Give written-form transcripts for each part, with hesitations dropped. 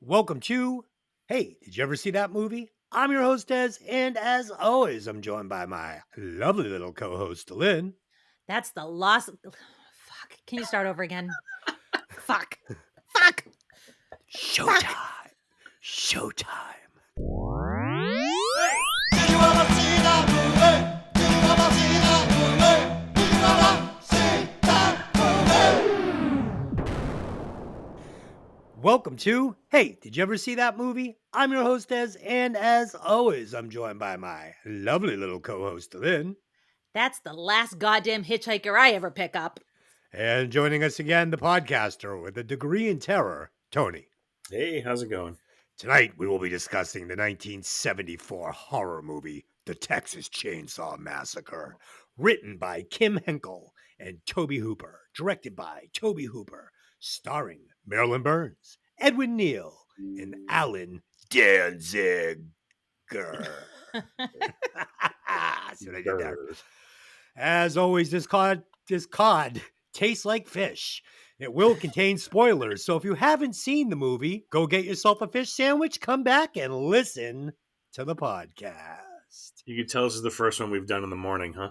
Welcome to Hey, did you ever see that movie? I'm your host, Des, and as always, I'm joined by my lovely little co host, Lynn. That's the loss. Fuck. Can you start over again? Fuck. Fuck. Fuck. Showtime. Showtime. Did you ever see that movie? Did you ever see that movie? Did you ever see that movie? Welcome to Hey, did you ever see that movie? I'm your host, Des, and as always, I'm joined by my lovely little co host, Lynn. That's the last goddamn hitchhiker I ever pick up. And joining us again, the podcaster with a degree in terror, Tony. Hey, how's it going? Tonight, we will be discussing the 1974 horror movie, The Texas Chainsaw Massacre, written by Kim Henkel and Tobe Hooper, directed by Tobe Hooper, starring Marilyn Burns, Edwin Neal, and Alan Danziger. See what I did there? As always, this cod tastes like fish. It will contain spoilers, so if you haven't seen the movie, go get yourself a fish sandwich, come back, and listen to the podcast. You can tell this is the first one we've done in the morning, huh?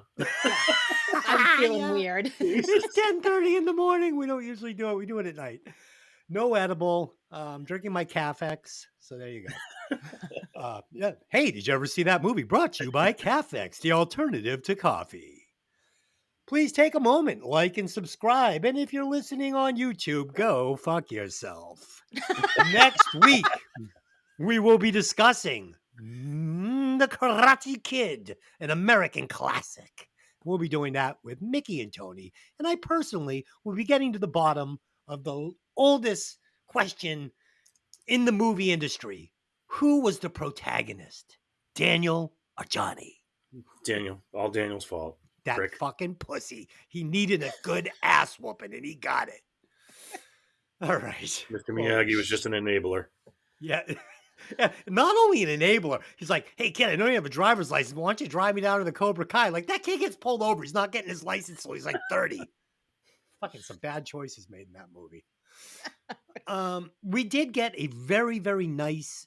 I'm feeling Yeah. weird. It's 10:30 in the morning. We don't usually do it. We do it at night. No edible. I'm drinking my Cafex, so there you go. Yeah. Hey, did you ever see that movie? Brought to you by Cafex, the alternative to coffee. Please take a moment, like and subscribe. And if you're listening on YouTube, go fuck yourself. Next week, we will be discussing The Karate Kid, an American classic. We'll be doing that with Mikki and Tony. And I personally will be getting to the bottom of the oldest question in the movie industry. Who was the protagonist? Daniel or Johnny? Daniel, all Daniel's fault. That Prick. fucking pussy. He needed a good ass whooping and he got it. All right. Mr. Miyagi was just an enabler. Yeah. Yeah. Not only an enabler, he's like, hey, kid, I know you have a driver's license. Why don't you drive me down to the Cobra Kai? Like, that kid gets pulled over. He's not getting his license till he's like 30. Fucking some bad choices made in that movie. We did get a very, very nice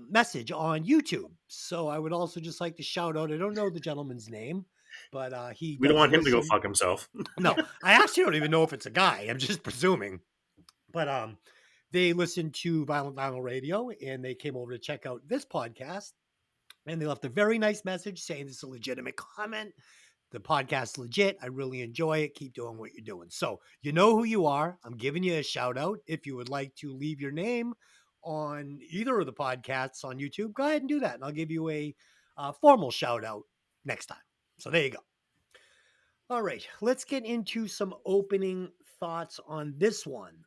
message on YouTube. So I would also just like to shout out, I don't know the gentleman's name, but we We don't want him to go fuck himself. No, I actually don't even know if it's a guy. I'm just presuming. But they listened to Violent Vinyl Radio and they came over to check out this podcast. And they left a very nice message saying this is a legitimate comment. The podcast's legit. I really enjoy it. Keep doing what you're doing. So you know who you are. I'm giving you a shout out. If you would like to leave your name on either of the podcasts on YouTube, go ahead and do that. And I'll give you a formal shout out next time. So there you go. All right, let's get into some opening thoughts on this one.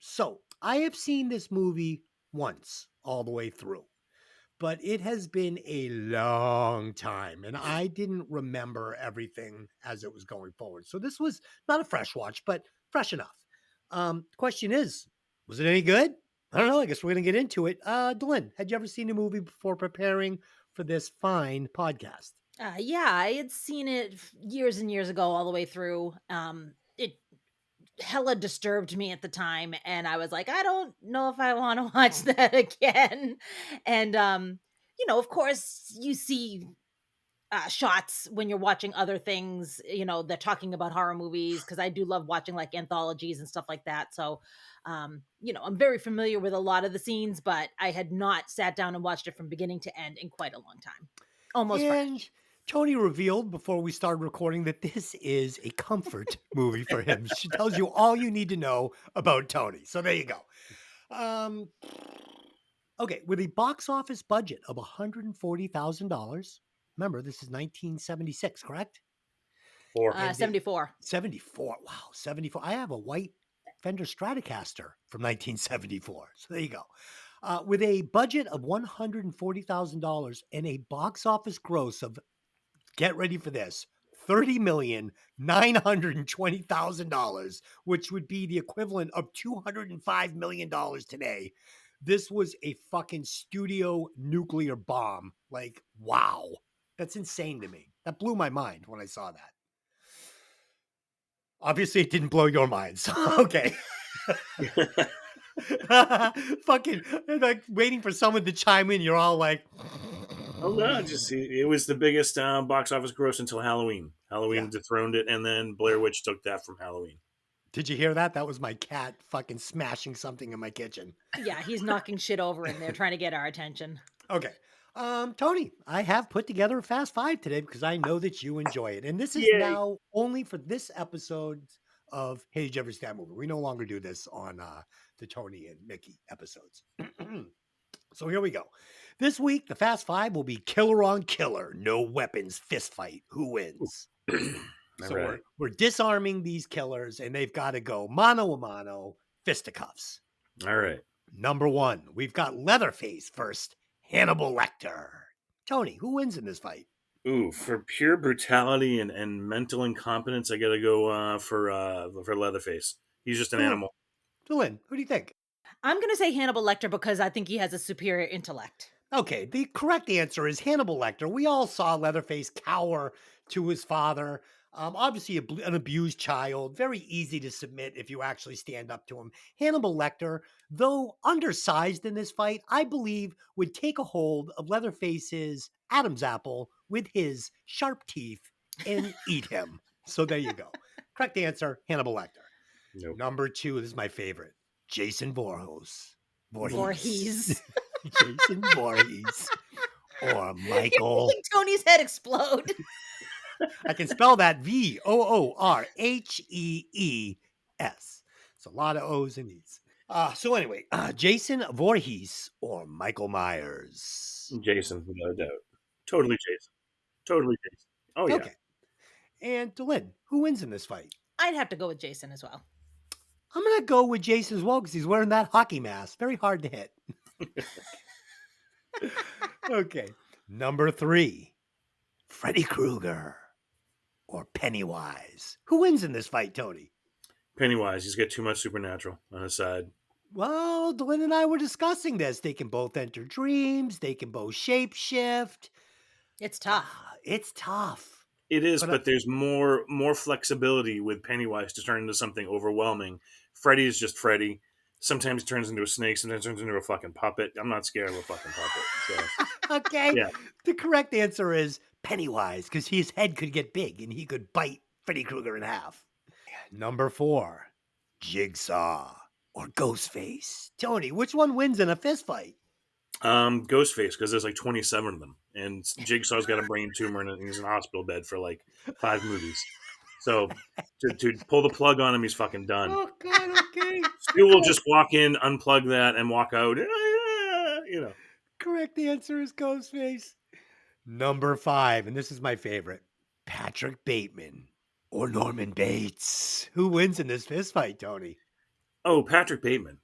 So I have seen this movie once all the way through, but it has been a long time and I didn't remember everything as it was going forward. So this was not a fresh watch, but fresh enough. Question is, was it any good? I don't know. I guess we're going to get into it. Dylan, had you ever seen a movie before preparing for this fine podcast? Yeah, I had seen it years and years ago, all the way through. It hella disturbed me at the time, and I was like, I don't know if I want to watch that again. And of course, you see shots when you're watching other things. They're talking about horror movies because I do love watching like anthologies and stuff like that. So, I'm very familiar with a lot of the scenes, but I had not sat down and watched it from beginning to end in quite a long time. Almost fresh. And Tony revealed before we started recording that this is a comfort movie for him. She tells you all you need to know about Tony. So there you go. Okay, with a box office budget of $140,000. Remember, this is 1976, correct? 74. 74. Wow, 74. I have a white Fender Stratocaster from 1974. So there you go. With a budget of $140,000 and a box office gross of, get ready for this, $30,920,000, which would be the equivalent of $205 million today. This was a fucking studio nuclear bomb. Like, wow. That's insane to me. That blew my mind when I saw that. Obviously, it didn't blow your mind. So, okay. Fucking like waiting for someone to chime in. You're all like, Oh no, just it was the biggest box office gross until Halloween. Halloween Yeah. dethroned it, and then Blair Witch took that from Halloween. Did you hear that? That was my cat fucking smashing something in my kitchen. Yeah, he's knocking shit over in there trying to get our attention. Okay. Tony, I have put together a Fast Five today because I know that you enjoy it. And this is Yay. now only for this episode of Hey, Did You Ever See That Movie? We no longer do this on the Tony and Mikki episodes. So here we go. This week, the Fast Five will be killer on killer, no weapons, fist fight. Who wins? So Right. we're disarming these killers, and they've got to go mano a mano, fisticuffs. All right. Number one, we've got Leatherface first, Hannibal Lecter. Tony, who wins in this fight? Ooh, for pure brutality and mental incompetence, I gotta go for Leatherface. He's just an Ooh. animal. Lynn, who do you think? I'm going to say Hannibal Lecter because I think he has a superior intellect. Okay, the correct answer is Hannibal Lecter. We all saw Leatherface cower to his father. Obviously, an abused child, very easy to submit if you actually stand up to him. Hannibal Lecter, though undersized in this fight, I believe would take a hold of Leatherface's Adam's apple with his sharp teeth and eat him. So there you go. Correct answer, Hannibal Lecter. Nope. Number two, this is my favorite, Jason Voorhees. Voorhees. Jason Voorhees. Or Michael. Making Tony's head explode. I can spell that Voorhees. It's a lot of O's and E's. So anyway, Jason Voorhees or Michael Myers. Jason, without a doubt. Totally Jason. Totally Jason. Oh yeah. Okay. And Lynn, who wins in this fight? I'd have to go with Jason as well. I'm going to go with Jason as well because he's wearing that hockey mask. Very hard to hit. Okay. Number three, Freddy Krueger or Pennywise. Who wins in this fight, Tony? Pennywise, he's got too much supernatural on his side. Well, Lynn and I were discussing this. They can both enter dreams. They can both shapeshift. It's tough. It's tough. It is, But, but there's more flexibility with Pennywise to turn into something overwhelming. Freddy is just Freddy. Sometimes he turns into a snake. Sometimes he turns into a fucking puppet. I'm not scared of a fucking puppet. So. Okay. Yeah. The correct answer is Pennywise because his head could get big and he could bite Freddy Krueger in half. Number four, Jigsaw or Ghostface. Tony, which one wins in a fist fight? Ghostface, because there's like 27 of them, and Jigsaw's got a brain tumor and he's in a hospital bed for like 5 movies. So to pull the plug on him, he's fucking done. Oh God, okay. Stu will just walk in, unplug that, and walk out. You know. Correct answer is Ghostface. Number five, and this is my favorite, Patrick Bateman or Norman Bates. Who wins in this fist fight, Tony? Oh, Patrick Bateman.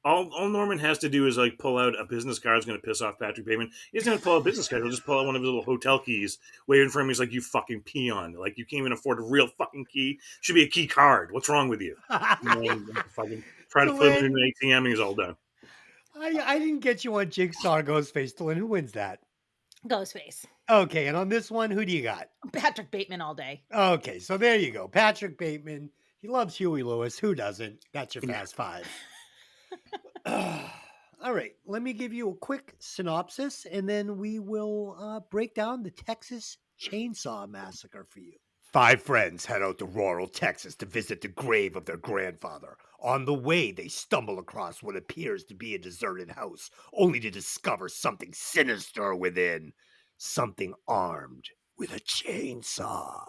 All Norman has to do is like pull out a business card. Is going to piss off Patrick Bateman. He doesn't have to pull out a business card. He'll just pull out one of his little hotel keys, waving for him. He's like, "You fucking peon! Like you can't even afford a real fucking key. Should be a key card. What's wrong with you?" Fucking try to put him in an ATM, and he's all done. I didn't get you on Jigsaw or Ghostface, Dylan. Who wins that? Ghostface. Okay, and on this one, who do you got? Patrick Bateman all day. Okay, so there you go. Patrick Bateman. He loves Huey Lewis. Who doesn't? That's your Fast Five. All right, let me give you a quick synopsis, and then we will break down the Texas Chainsaw Massacre for you. 5 friends head out to rural Texas to visit the grave of their grandfather. On the way, they stumble across what appears to be a deserted house, only to discover something sinister within. Something armed with a chainsaw.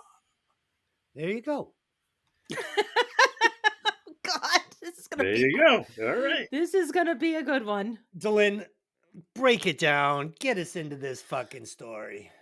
There you go. God, this is gonna There be. you go. All right. This is gonna be a good one. Dylan, break it down. Get us into this fucking story.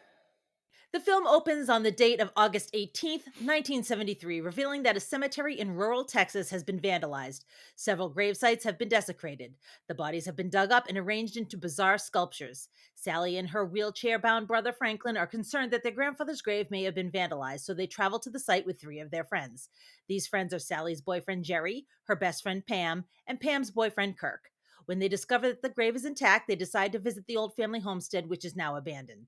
The film opens on the date of August 18th, 1973, revealing that a cemetery in rural Texas has been vandalized. Several grave sites have been desecrated. The bodies have been dug up and arranged into bizarre sculptures. Sally and her wheelchair-bound brother Franklin are concerned that their grandfather's grave may have been vandalized, so they travel to the site with 3 of their friends. These friends are Sally's boyfriend Jerry, her best friend Pam, and Pam's boyfriend Kirk. When they discover that the grave is intact, they decide to visit the old family homestead, which is now abandoned.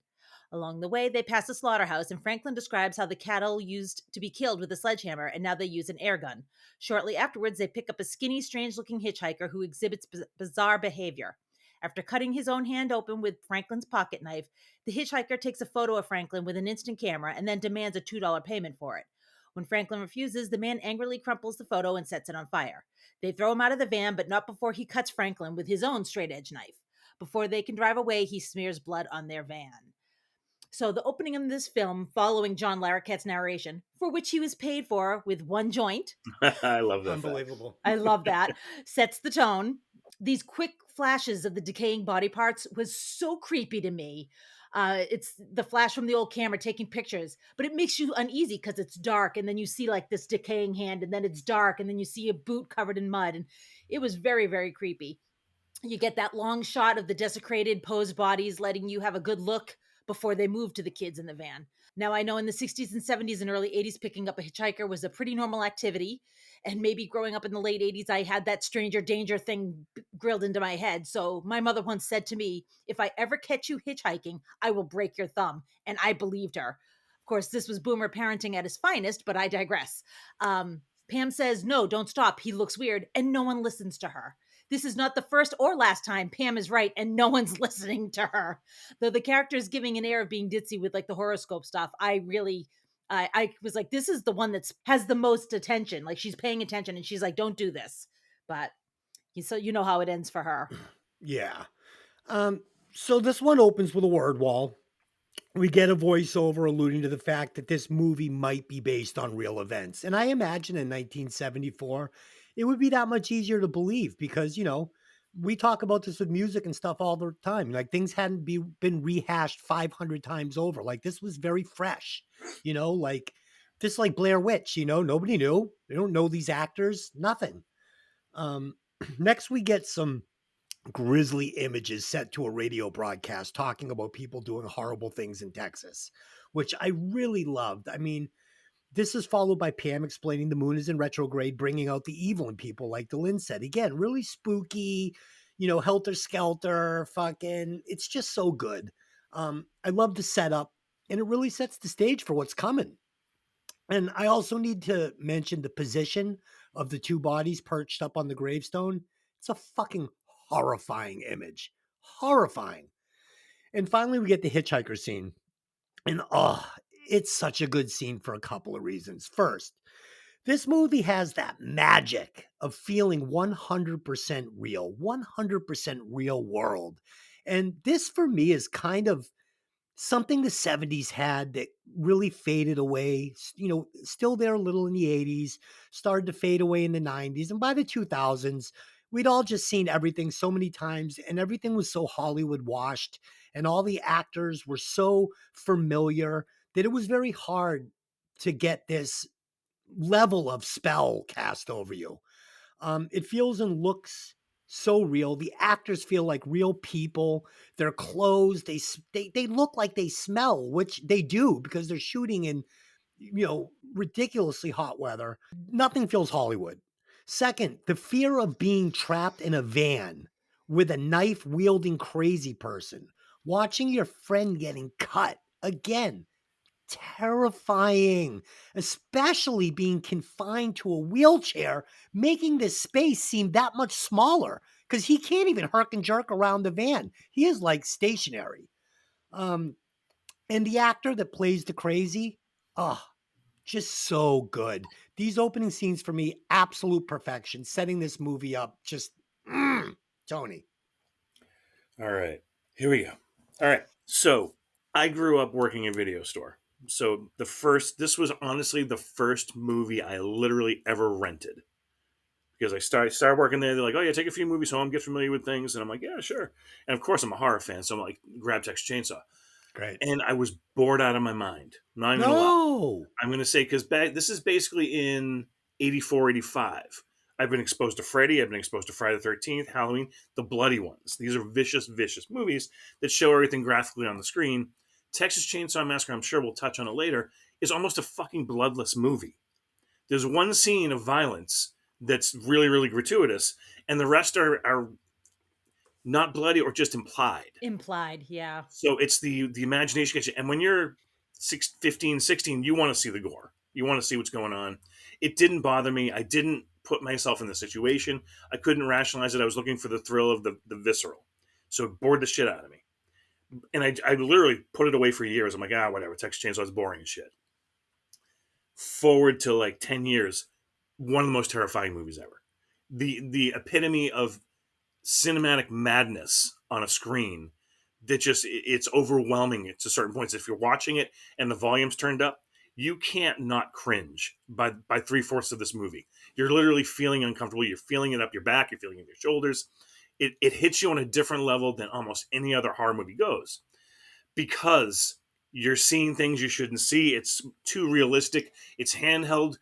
Along the way, they pass a slaughterhouse, and Franklin describes how the cattle used to be killed with a sledgehammer, and now they use an air gun. Shortly afterwards, they pick up a skinny, strange-looking hitchhiker who exhibits bizarre behavior. After cutting his own hand open with Franklin's pocket knife, the hitchhiker takes a photo of Franklin with an instant camera and then demands a $2 payment for it. When Franklin refuses, the man angrily crumples the photo and sets it on fire. They throw him out of the van, but not before he cuts Franklin with his own straight-edge knife. Before they can drive away, he smears blood on their van. So the opening of this film, following John Larroquette's narration, for which he was paid for with one joint, I love that. Unbelievable. I love that, sets the tone. These quick flashes of the decaying body parts was so creepy to me. It's the flash from the old camera taking pictures, but it makes you uneasy because it's dark, and then you see like this decaying hand, and then it's dark, and then you see a boot covered in mud, and it was very, very creepy. You get that long shot of the desecrated, posed bodies, letting you have a good look before they move to the kids in the van. Now, I know in the 60s and 70s and early 80s, picking up a hitchhiker was a pretty normal activity. And maybe growing up in the late 80s, I had that stranger danger thing grilled into my head. So my mother once said to me, if I ever catch you hitchhiking, I will break your thumb. And I believed her. Of course, this was boomer parenting at its finest, but I digress. Pam says, no, don't stop. He looks weird. And no one listens to her. This is not the first or last time Pam is right and no one's listening to her. Though the character is giving an air of being ditzy with like the horoscope stuff, I was like, this is the one that has the most attention. Like she's paying attention and she's like, don't do this. But so you know how it ends for her. Yeah. So this one opens with a word wall. We get a voiceover alluding to the fact that this movie might be based on real events. And I imagine in 1974, it would be that much easier to believe because, you know, we talk about this with music and stuff all the time. Like things hadn't been rehashed 500 times over. Like this was very fresh, you know, like this, like Blair Witch, you know, nobody knew. They don't know these actors, nothing. Next, we get some grisly images set to a radio broadcast talking about people doing horrible things in Texas, which I really loved. I mean, this is followed by Pam explaining the moon is in retrograde, bringing out the evil in people, like Delin said. Again, really spooky, you know, helter-skelter, fucking, it's just so good. I love the setup, and it really sets the stage for what's coming. And I also need to mention the position of the two bodies perched up on the gravestone. It's a fucking horrifying image. Horrifying. And finally, we get the hitchhiker scene. And it's such a good scene for a couple of reasons. First, this movie has that magic of feeling 100% real, 100% real world. And this for me is kind of something the 70s had that really faded away, you know, still there a little in the 80s, started to fade away in the 90s. And by the 2000s, we'd all just seen everything so many times and everything was so Hollywood washed and all the actors were so familiar that it was very hard to get this level of spell cast over you. It feels and looks so real. The actors feel like real people. Their clothes, they look like they smell, which they do because they're shooting in, you know, ridiculously hot weather. Nothing feels Hollywood. Second, the fear of being trapped in a van with a knife wielding crazy person, watching your friend getting cut again. Terrifying, especially being confined to a wheelchair, making this space seem that much smaller because he can't even herk and jerk around the van. He is like stationary. And the actor that plays the crazy, just so good. These opening scenes for me, absolute perfection, setting this movie up. Just, Tony. All right, here we go. All right, so I grew up working in a video store. So this was honestly the first movie I literally ever rented. Because I started working there, they're like, oh yeah, take a few movies home, get familiar with things. And I'm like, yeah, sure. And of course I'm a horror fan, so I'm like, grab Texas Chainsaw. Great. And I was bored out of my mind. Not even No. I'm going to say, because this is basically in 84, 85. I've been exposed to Freddy. I've been exposed to Friday the 13th, Halloween, the bloody ones. These are vicious, vicious movies that show everything graphically on the screen. Texas Chainsaw Massacre, I'm sure we'll touch on it later, is almost a fucking bloodless movie. There's one scene of violence that's really, really gratuitous, and the rest are not bloody or just implied. Implied, yeah. So it's the imagination gets you. And when you're 15, 16, you want to see the gore. You want to see what's going on. It didn't bother me. I didn't put myself in the situation. I couldn't rationalize it. I was looking for the thrill of the visceral. So it bored the shit out of me. And I literally put it away for years. I'm like, whatever. Texas Chainsaw is boring as shit. Forward to like 10 years, one of the most terrifying movies ever. The epitome of cinematic madness on a screen that just, it's overwhelming at certain points. If you're watching it and the volume's turned up, you can't not cringe by 3/4 of this movie. You're literally feeling uncomfortable. You're feeling it up your back. You're feeling it in your shoulders. It hits you on a different level than almost any other horror movie goes, because you're seeing things you shouldn't see. It's too realistic. It's handheld.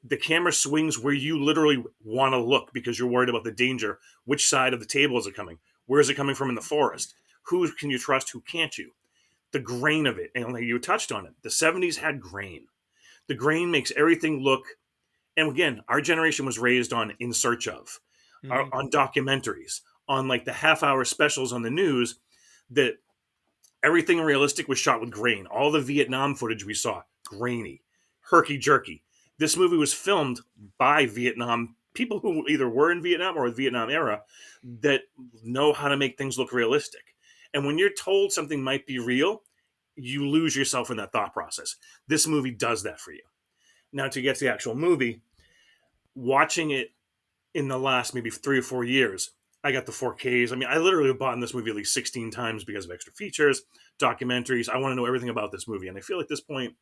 The camera swings where you literally want to look because you're worried about the danger. Which side of the table is it coming? Where is it coming from in the forest? Who can you trust? Who can't you? The grain of it, and you touched on it. The 70s had grain. The grain makes everything look, and again, our generation was raised on In Search Of, on documentaries, on like the half-hour specials on the news, that everything realistic was shot with grain. All the Vietnam footage we saw, grainy, herky-jerky. This movie was filmed by Vietnam people who either were in Vietnam or the Vietnam era that know how to make things look realistic. And when you're told something might be real, you lose yourself in that thought process. This movie does that for you. Now, to get to the actual movie, watching it in the last maybe 3 or 4 years, I got the 4Ks. I mean, I literally have bought this movie at least 16 times because of extra features, documentaries. I want to know everything about this movie. And I feel at this point,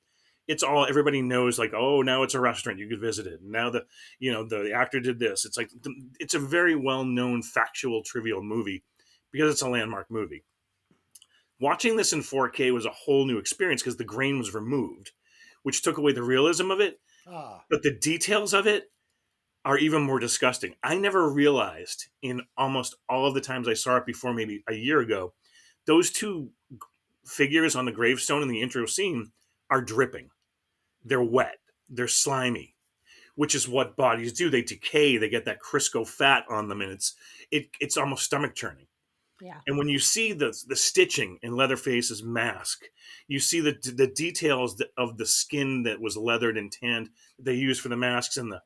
it's all, everybody knows, like, oh, now it's a restaurant, you could visit it. Now the actor did this. It's like, it's a very well-known, factual, trivial movie because it's a landmark movie. Watching this in 4K was a whole new experience because the grain was removed, which took away the realism of it. But the details of it are even more disgusting. I never realized in almost all of the times I saw it before, maybe a year ago, those two figures on the gravestone in the intro scene are dripping. They're wet. They're slimy, which is what bodies do. They decay. They get that Crisco fat on them, and it's almost stomach churning. Yeah. And when you see the stitching in Leatherface's mask, you see the details of the skin that was leathered and tanned that they used for the masks, and the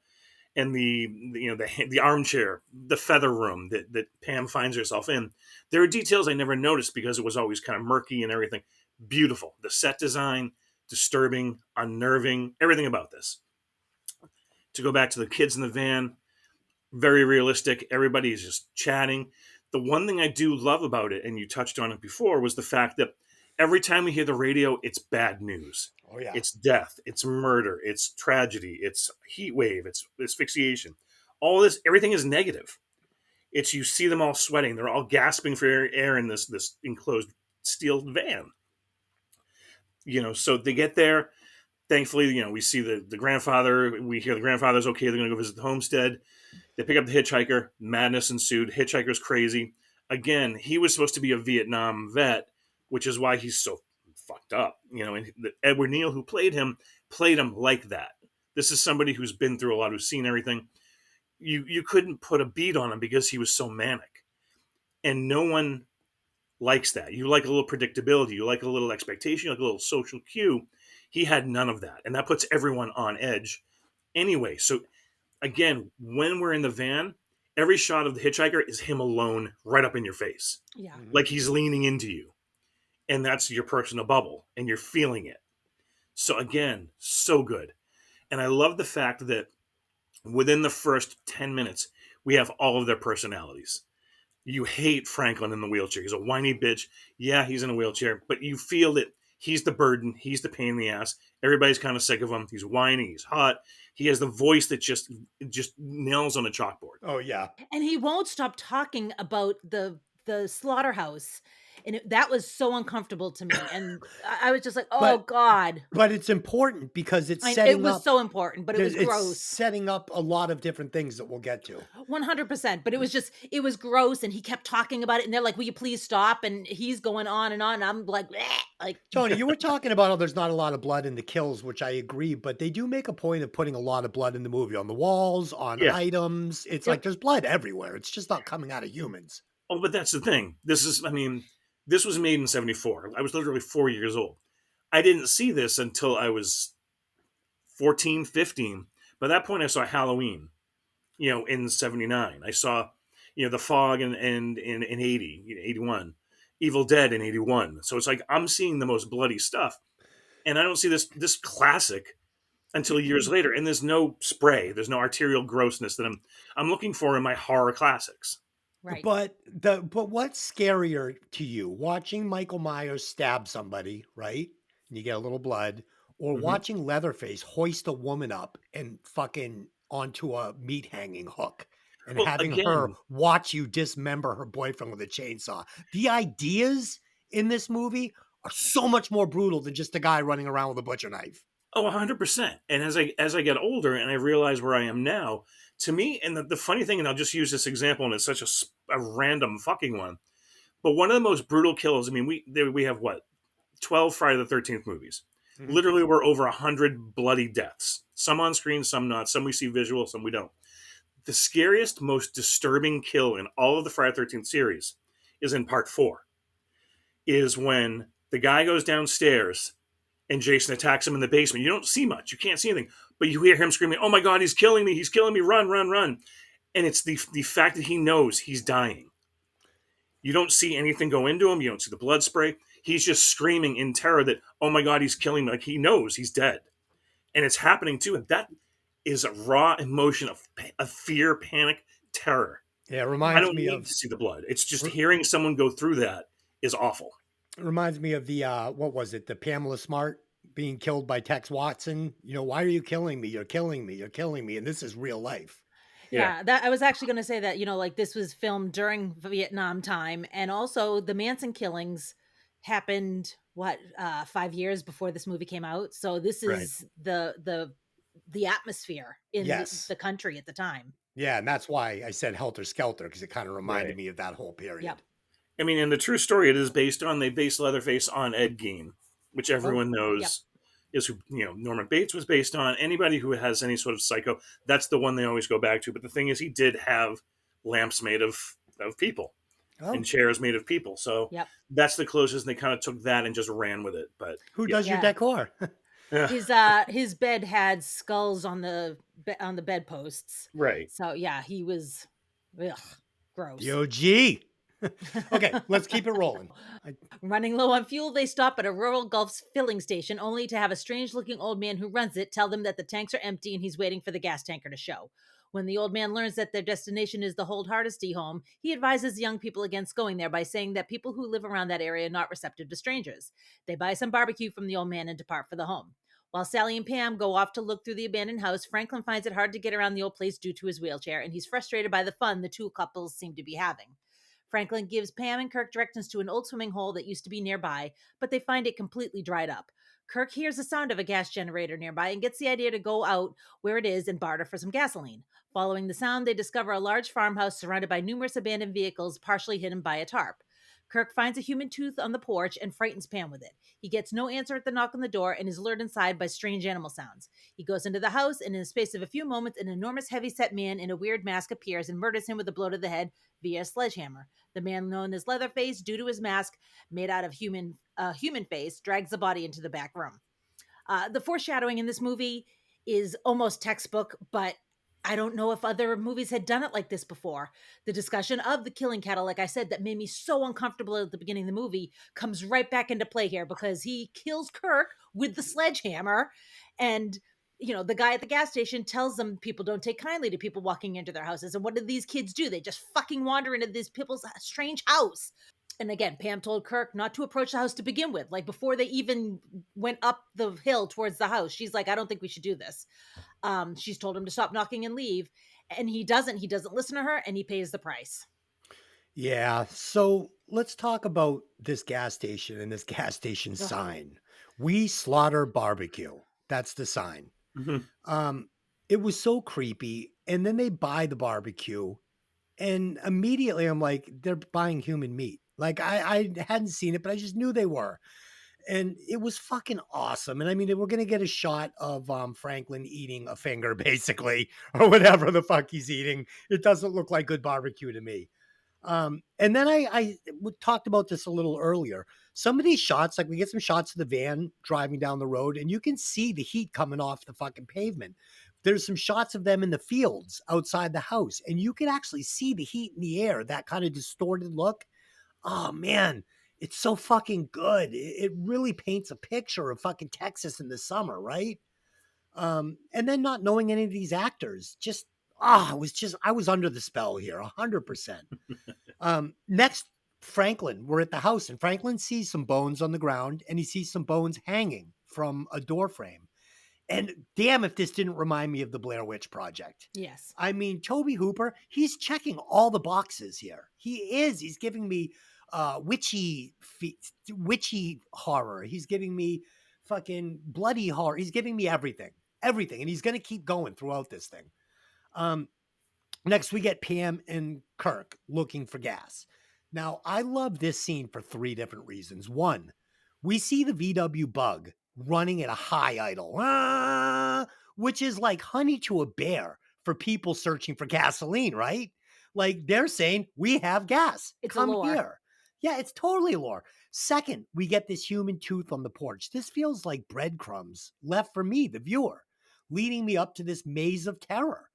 armchair, the feather room that Pam finds herself in. There are details I never noticed because it was always kind of murky and everything. Beautiful. The set design, disturbing, unnerving, everything about this. To go back to the kids in the van, very realistic. Everybody's just chatting. The one thing I do love about it, and you touched on it before, was the fact that every time we hear the radio, it's bad news. Oh, yeah. It's death, it's murder, it's tragedy, it's heat wave, it's asphyxiation. All this, everything is negative. It's, you see them all sweating. They're all gasping for air in this enclosed steel van. So they get there. Thankfully, we see the grandfather. We hear the grandfather's okay. They're going to go visit the homestead. They pick up the hitchhiker. Madness ensued. Hitchhiker's crazy. Again, he was supposed to be a Vietnam vet, which is why he's so fucked up. And Edward Neal, who played him like that. This is somebody who's been through a lot, who's seen everything. You couldn't put a beat on him because he was so manic. And no one likes that. You like a little predictability. You like a little expectation. You like a little social cue. He had none of that. And that puts everyone on edge anyway. So again, when we're in the van, every shot of the hitchhiker is him alone right up in your face. Yeah. Like he's leaning into you. And that's your personal bubble. And you're feeling it. So again, so good. And I love the fact that within the first 10 minutes, we have all of their personalities. You hate Franklin in the wheelchair. He's a whiny bitch. Yeah, he's in a wheelchair. But you feel that he's the burden. He's the pain in the ass. Everybody's kind of sick of him. He's whiny. He's hot. He has the voice that just nails on a chalkboard. Oh, yeah. And he won't stop talking about the slaughterhouse. And that was so uncomfortable to me. And I was just like, oh, God. But it's important because it's setting up. It was so important, but it was gross. It's setting up a lot of different things that we'll get to. 100%. But it was gross. And he kept talking about it. And they're like, will you please stop? And he's going on. And I'm like, bleh. Like, Tony, you were talking about how there's not a lot of blood in the kills, which I agree. But they do make a point of putting a lot of blood in the movie, on the walls, on items. It's like there's blood everywhere. It's just not coming out of humans. Oh, but that's the thing. This was made in 74. I was literally 4 years old. I didn't see this until I was 14, 15. By that point, I saw Halloween, in 79. I saw, The Fog in 80, 81, Evil Dead in 81. So it's like I'm seeing the most bloody stuff. And I don't see this classic until years later. And there's no spray, there's no arterial grossness that I'm looking for in my horror classics. Right. But what's scarier to you, watching Michael Myers stab somebody, right? And you get a little blood, or Mhm. watching Leatherface hoist a woman up and fucking onto a meat hanging hook, and Well, having her again, watch you dismember her boyfriend with a chainsaw. The ideas in this movie are so much more brutal than just a guy running around with a butcher knife. oh, 100%. And as I get older and I realize where I am now, to me, and the funny thing, and I'll just use this example, and it's such a random fucking one, but one of the most brutal kills. I mean, we have what, 12 Friday the 13th movies. Mhm. Literally, we're over 100 bloody deaths. Some on screen, some not. Some we see visual, some we don't. The scariest, most disturbing kill in all of the Friday the 13th series is in part 4. Is when the guy goes downstairs and Jason attacks him in the basement. You don't see much. You can't see anything. But you hear him screaming, "Oh my God, he's killing me. He's killing me. Run, run, run." And it's the fact that he knows he's dying. You don't see anything go into him. You don't see the blood spray. He's just screaming in terror that, "Oh my God, he's killing me." Like he knows he's dead. And it's happening too. And that is a raw emotion of fear, panic, terror. Yeah, it I reminds don't me need of to see the blood. It's just hearing someone go through that is awful. the what was it? The Pamela Smart being killed by Tex Watson. Why are you killing me? You're killing me. You're killing me. And this is real life. Yeah, that I was actually going to say that, like this was filmed during Vietnam time, and also the Manson killings happened 5 years before this movie came out. So this Right. is the atmosphere in Yes. the country at the time. Yeah, and that's why I said Helter Skelter, because it kind of reminded Right. me of that whole period. Yep. I mean, and the true story it is based on, they based Leatherface on Ed Gein, which everyone knows yep. is who, Norman Bates was based on. Anybody who has any sort of psycho, that's the one they always go back to. But the thing is, he did have lamps made of people Oh, and chairs made of people. So Yep. that's the closest. And they kind of took that and just ran with it. But who yeah. does your Yeah. decor? His bed had skulls on the bedposts. Right. So yeah, he was gross. The OG. Okay, let's keep it rolling. Running low on fuel, they stop at a rural Gulf filling station, only to have a strange-looking old man who runs it tell them that the tanks are empty and he's waiting for the gas tanker to show. When the old man learns that their destination is the Hold Hardesty home, he advises young people against going there by saying that people who live around that area are not receptive to strangers. They buy some barbecue from the old man and depart for the home. While Sally and Pam go off to look through the abandoned house, Franklin finds it hard to get around the old place due to his wheelchair, and he's frustrated by the fun the two couples seem to be having. Franklin gives Pam and Kirk directions to an old swimming hole that used to be nearby, but they find it completely dried up. Kirk hears the sound of a gas generator nearby and gets the idea to go out where it is and barter for some gasoline. Following the sound, they discover a large farmhouse surrounded by numerous abandoned vehicles, partially hidden by a tarp. Kirk finds a human tooth on the porch and frightens Pam with it. He gets no answer at the knock on the door and is lured inside by strange animal sounds. He goes into the house, and in the space of a few moments, an enormous heavy-set man in a weird mask appears and murders him with a blow to the head via a sledgehammer. The man known as Leatherface, due to his mask made out of human face, drags the body into the back room. The foreshadowing in this movie is almost textbook, but I don't know if other movies had done it like this before. The discussion of the killing cattle, like I said, that made me so uncomfortable at the beginning of the movie, comes right back into play here because he kills Kirk with the sledgehammer. And, the guy at the gas station tells them people don't take kindly to people walking into their houses. And what do these kids do? They just fucking wander into these people's strange house. And again, Pam told Kirk not to approach the house to begin with. Like before they even went up the hill towards the house, she's like, I don't think we should do this. She's told him to stop knocking and leave. And he doesn't listen to her, and he pays the price. Yeah. So let's talk about this gas station and this gas station sign. We slaughter barbecue. That's the sign. Mhm. It was so creepy. And then they buy the barbecue, and immediately I'm like, they're buying human meat. Like I hadn't seen it, but I just knew they were. And it was fucking awesome. And I mean, we're gonna get a shot of Franklin eating a finger, basically, or whatever the fuck he's eating. It doesn't look like good barbecue to me. And then talked about this a little earlier. Some of these shots, like we get some shots of the van driving down the road, and you can see the heat coming off the fucking pavement. There's some shots of them in the fields outside the house, and you can actually see the heat in the air, that kind of distorted look. Oh man, it's so fucking good. It really paints a picture of fucking Texas in the summer, right? And then not knowing any of these actors, just I was under the spell here, 100%. Next, Franklin, we're at the house, and Franklin sees some bones on the ground, and he sees some bones hanging from a door frame. And damn, if this didn't remind me of the Blair Witch Project. Yes. I mean, Tobe Hooper, he's checking all the boxes here. He's giving me witchy horror. He's giving me fucking bloody horror. He's giving me everything. And he's going to keep going throughout this thing. Next, we get Pam and Kirk looking for gas. Now, I love this scene for 3 different reasons. One, we see the VW Bug running at a high idle, which is like honey to a bear for people searching for gasoline, right? Like they're saying, we have gas. It's Come a lure. here. Yeah, it's totally a lure. Second, we get this human tooth on the porch. This feels like breadcrumbs left for me, the viewer, leading me up to this maze of terror.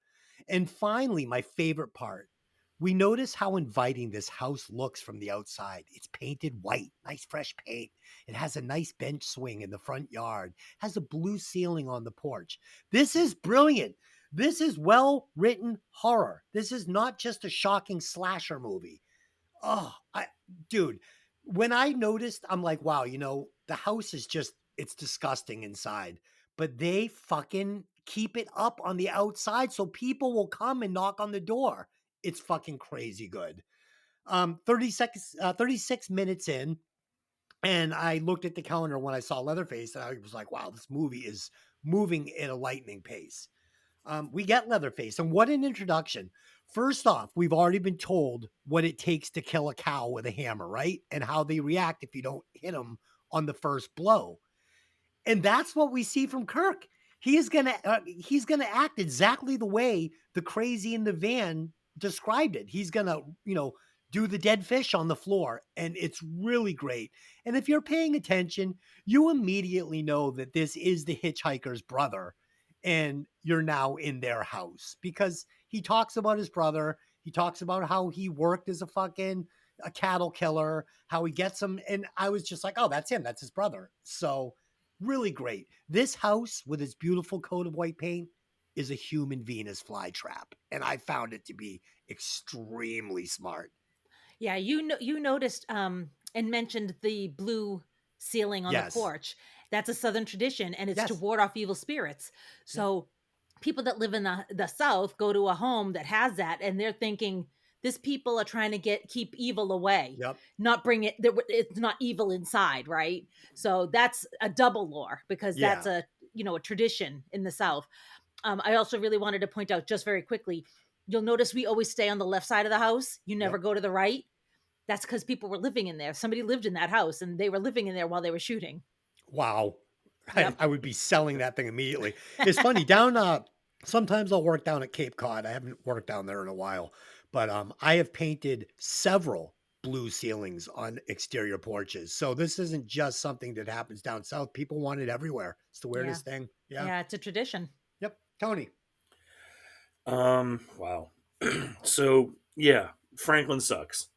And finally, my favorite part, we notice how inviting this house looks from the outside. It's painted white, nice fresh paint. It has a nice bench swing in the front yard, has a blue ceiling on the porch. This is brilliant. This is well-written horror. This is not just a shocking slasher movie. Dude, when I noticed, I'm like, wow, the house is it's disgusting inside, but they fucking keep it up on the outside so people will come and knock on the door. It's fucking crazy good. 36 minutes in, and I looked at the calendar when I saw Leatherface, and I was like, wow, this movie is moving at a lightning pace. We get Leatherface, and what an introduction. First off, we've already been told what it takes to kill a cow with a hammer, right? And how they react if you don't hit them on the first blow. And that's what we see from Kirk. He's gonna act exactly the way the crazy in the van described it. He's gonna, do the dead fish on the floor, and it's really great. And if you're paying attention, you immediately know that this is the hitchhiker's brother, and you're now in their house because he talks about his brother. He talks about how he worked as a cattle killer, how he gets him. And I was just like, oh, that's him. That's his brother. So really great. This house with its beautiful coat of white paint is a human Venus flytrap. And I found it to be extremely smart. Yeah, you noticed and mentioned the blue ceiling on the porch. That's a Southern tradition, and it's to ward off evil spirits. So people that live in the South go to a home that has that, and they're thinking, these people are trying to keep evil away, not bring it. It's not evil inside, right? So that's a double lore because that's a tradition in the South. I also really wanted to point out just very quickly, you'll notice we always stay on the left side of the house. You never go to the right. That's because people were living in there. Somebody lived in that house, and they were living in there while they were shooting. Wow. I would be selling that thing immediately. It's funny sometimes I'll work down at Cape Cod. I haven't worked down there in a while, but I have painted several blue ceilings on exterior porches. So this isn't just something that happens down south. People want it everywhere. It's the weirdest thing. Yeah, it's a tradition. Yep. Tony. Wow. So yeah, Franklin sucks.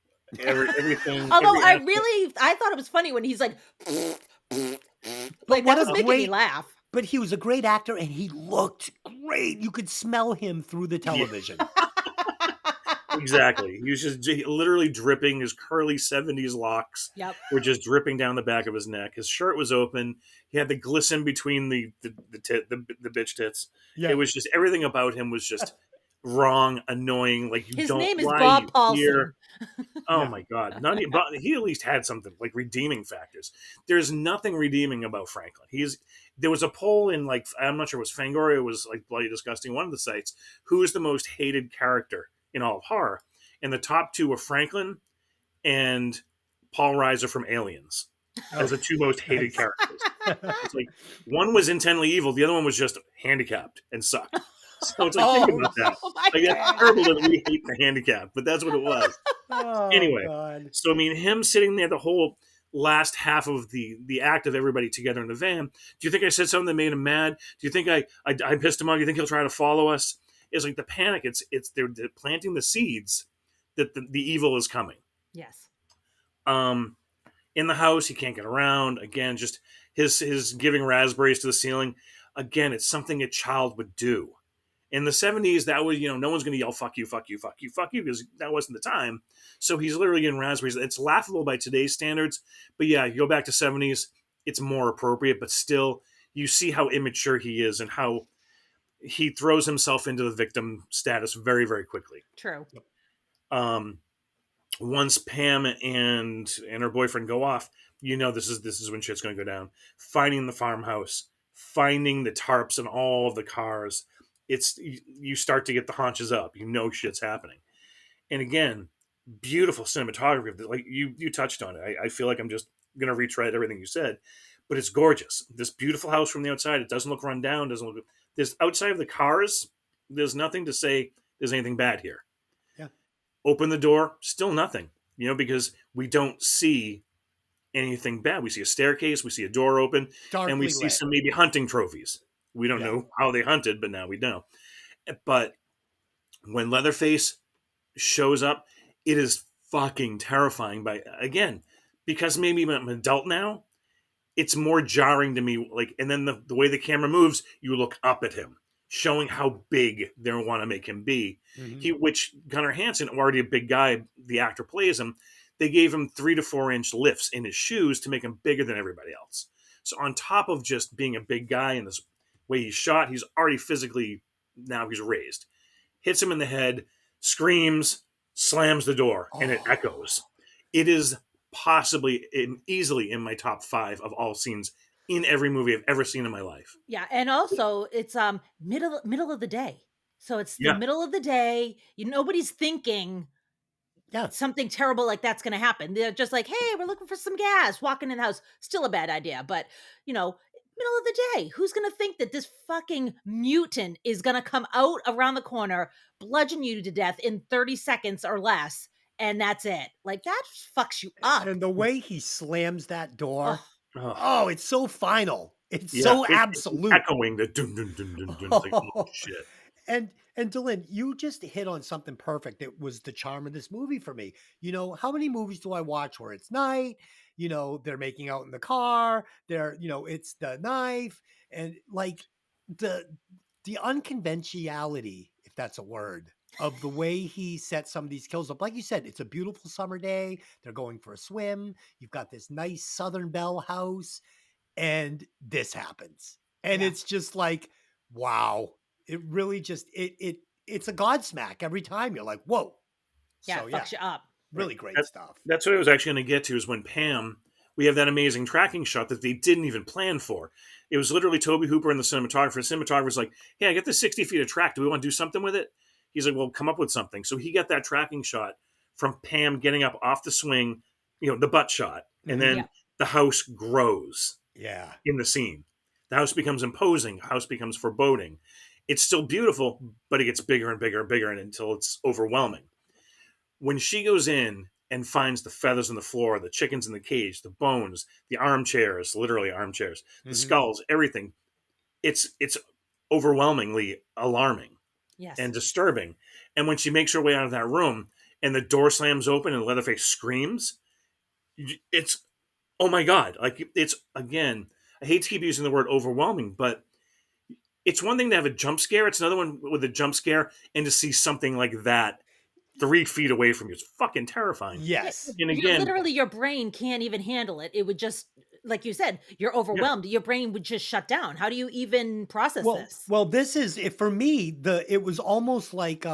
Everything. Although I thought it was funny when he's like that was making me laugh. But he was a great actor, and he looked great. You could smell him through the television. Exactly. He was just literally dripping. His curly 70s locks were just dripping down the back of his neck. His shirt was open. He had the glisten between the bitch tits. Yeah. It was just everything about him was just wrong, annoying. Like his name is Bob Paulson. Oh my God! He at least had something like redeeming factors. There's nothing redeeming about Franklin. There was a poll in I'm not sure it was Fangoria, it was like Bloody Disgusting, one of the sites. Who is the most hated character in all of horror? And the top 2 were Franklin and Paul Reiser from Aliens as the 2 most hated characters. It's like one was intently evil, the other one was just handicapped and sucked. So it's like, think about that. That's terrible that we hate the handicap, but that's what it was. Oh Anyway, God. so I mean, him sitting there the whole last half of the act of everybody together in the van. Do you think I said something that made him mad? Do you think I pissed him off? Do you think he'll try to follow us? It's like the panic. It's they're planting the seeds that the evil is coming. Yes. Um, in the house, he can't get around. Again, just his giving raspberries to the ceiling. Again, it's something a child would do. In the 70s, that was, no one's going to yell, fuck you, fuck you, fuck you, fuck you, because that wasn't the time. So he's literally getting raspberries. It's laughable by today's standards. But yeah, you go back to 70s, it's more appropriate. But still, you see how immature he is and how he throws himself into the victim status very, very quickly. True. Um, Once Pam and her boyfriend go off, this is when shit's going to go down. Finding the farmhouse, finding the tarps and all of the cars. You start to get the haunches up. Shit's happening. And again, beautiful cinematography. Like you touched on it. I feel like I'm just going to retread everything you said, but it's gorgeous. This beautiful house from the outside. It doesn't look run down. Doesn't look. There's outside of the cars. There's nothing to say there's anything bad here. Yeah. Open the door. Still nothing. Because we don't see anything bad. We see a staircase. We see a door open, Darkly and we see lit. some maybe hunting trophies. We don't Yeah. know how they hunted, but now we know. But when Leatherface shows up, it is fucking terrifying. Again, because maybe I'm an adult now, it's more jarring to me. Like, and then the way the camera moves, you look up at him, showing how big they want to make him be. Mhm. Which Gunnar Hansen, already a big guy, the actor plays him. They gave him 3 to 4 inch lifts in his shoes to make him bigger than everybody else. So on top of just being a big guy and this way he's shot, he's already physically, now he's raised. Hits him in the head, screams, slams the door, and it echoes. It is possibly easily in my top 5 of all scenes in every movie I've ever seen in my life. Yeah, and also it's middle of the day. So it's the Yeah. middle of the day. Nobody's thinking Yeah. something terrible like that's going to happen. They're just like, "Hey, we're looking for some gas." Walking in the house, still a bad idea, but middle of the day, who's going to think that this fucking mutant is going to come out around the corner, bludgeon you to death in 30 seconds or less, and that's it? Like, that fucks you up. And the way he slams that door. Ugh. Oh, it's so final. It's Yeah, so it's absolute. echoing the dun dun dun dun dun. It's like, oh, shit. And Dylan, you just hit on something perfect. It was the charm of this movie for me. How many movies do I watch where it's night? They're making out in the car. It's the knife, and like the unconventionality, if that's a word, of the way he set some of these kills up. Like you said, it's a beautiful summer day. They're going for a swim. You've got this nice Southern Belle house, and this happens, and Yeah. it's just like, wow. It really just it's a godsmack every time. You're like, whoa. Yeah, So it fucks you up. really great stuff. That's what I was actually going to get to, is when Pam, we have that amazing tracking shot that they didn't even plan for. It was literally Tobe Hooper and the cinematographer. The cinematographer's like, hey, I got this 60 feet of track. Do we want to do something with it? He's like, well, come up with something. So he got that tracking shot from Pam getting up off the swing, the butt shot. And then Yeah. the house grows Yeah. in the scene. The house becomes imposing. The house becomes foreboding. It's still beautiful, but it gets bigger and bigger and bigger until it's overwhelming. When she goes in and finds the feathers on the floor, the chickens in the cage, the bones, the armchairs, literally armchairs, the skulls, everything, it's overwhelmingly alarming Yes. and disturbing. And when she makes her way out of that room and the door slams open and Leatherface screams, it's, oh my God. Like, it's, again, I hate to keep using the word overwhelming, but it's one thing to have a jump scare. It's another one with a jump scare and to see something like that 3 feet away from you. It's fucking terrifying. Yes. And again, Literally, your brain can't even handle it. It would just, like you said, you're overwhelmed. Your brain would just shut down. How do you even process this? Well, this is for me. It was almost like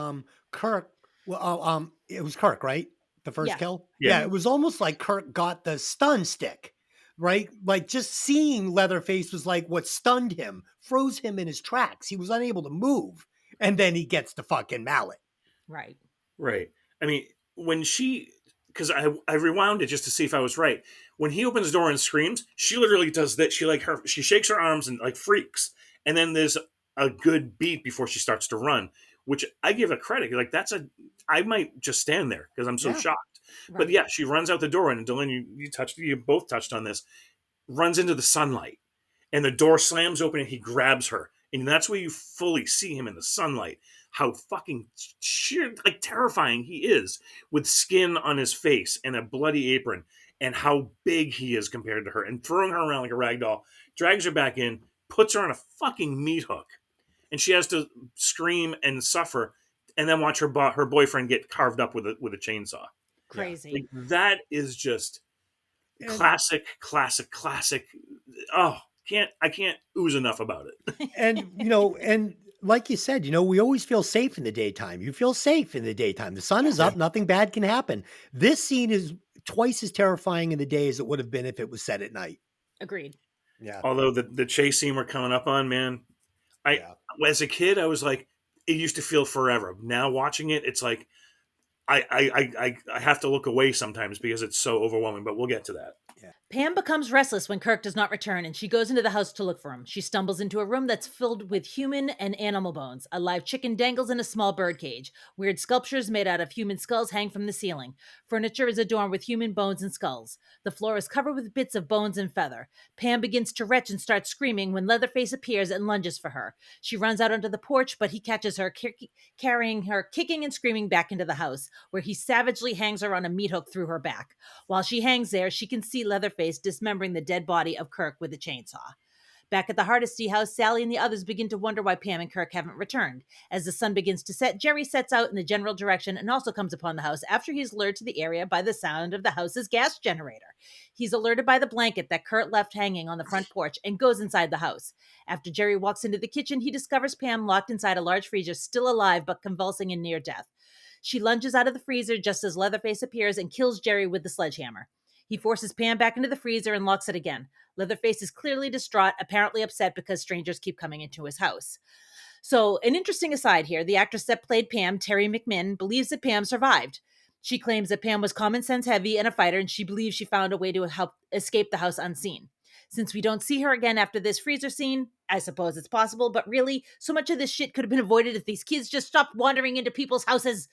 Kirk. Well, it was Kirk, right? The first Yeah. kill. Yeah. It was almost like Kirk got the stun stick. Right? Like, just seeing Leatherface was like what stunned him, froze him in his tracks. He was unable to move. And then he gets the fucking mallet. Right. right. I mean, when because I rewound it just to see if I was right. When he opens the door and screams, she literally does that. She shakes her arms and like freaks. And then there's a good beat before she starts to run, which I give a credit. Like, I might just stand there because I'm so Yeah. shocked. But Right. yeah, she runs out the door, and Dylan, you both touched on this, runs into the sunlight, and the door slams open, and he grabs her, and that's where you fully see him in the sunlight. How fucking sheer, like terrifying he is, with skin on his face and a bloody apron, and how big he is compared to her, and throwing her around like a rag doll, drags her back in, puts her on a fucking meat hook, and she has to scream and suffer, and then watch her boyfriend get carved up with a chainsaw. Crazy. Like that is just And- classic. Oh, I can't ooze enough about it. and and like you said, we always feel safe in the daytime. You feel safe in the daytime. The sun is up, nothing bad can happen. This scene is twice as terrifying in the day as it would have been if it was set at night. Agreed. Yeah. Although the chase scene we're coming up on, man, as a kid, I was like, it used to feel forever. Now watching it, it's like I have to look away sometimes because it's so overwhelming. But we'll get to that. Pam becomes restless when Kirk does not return, and she goes into the house to look for him. She stumbles into a room that's filled with human and animal bones. A live chicken dangles in a small bird cage. Weird sculptures made out of human skulls hang from the ceiling. Furniture is adorned with human bones and skulls. The floor is covered with bits of bones and feather. Pam begins to retch and starts screaming when Leatherface appears and lunges for her. She runs out onto the porch, but he catches her, carrying her, kicking and screaming back into the house, where he savagely hangs her on a meat hook through her back. While she hangs there, she can see Leatherface dismembering the dead body of Kirk with a chainsaw. Back at the Hardesty house, Sally and the others begin to wonder why Pam and Kirk haven't returned. As the sun begins to set, Jerry sets out in the general direction and also comes upon the house after he's lured to the area by the sound of the house's gas generator. He's alerted by the blanket that Kurt left hanging on the front porch and goes inside the house. After Jerry walks into the kitchen, he discovers Pam locked inside a large freezer, still alive but convulsing in near death. She lunges out of the freezer just as Leatherface appears and kills Jerry with the sledgehammer. He forces Pam back into the freezer and locks it again. Leatherface is clearly distraught, apparently upset because strangers keep coming into his house. So, an interesting aside here, the actress that played Pam, Terry McMinn, believes that Pam survived. She claims that Pam was common sense heavy and a fighter, and she believes she found a way to help escape the house unseen. Since we don't see her again after this freezer scene, I suppose it's possible, but really, so much of this shit could have been avoided if these kids just stopped wandering into people's houses.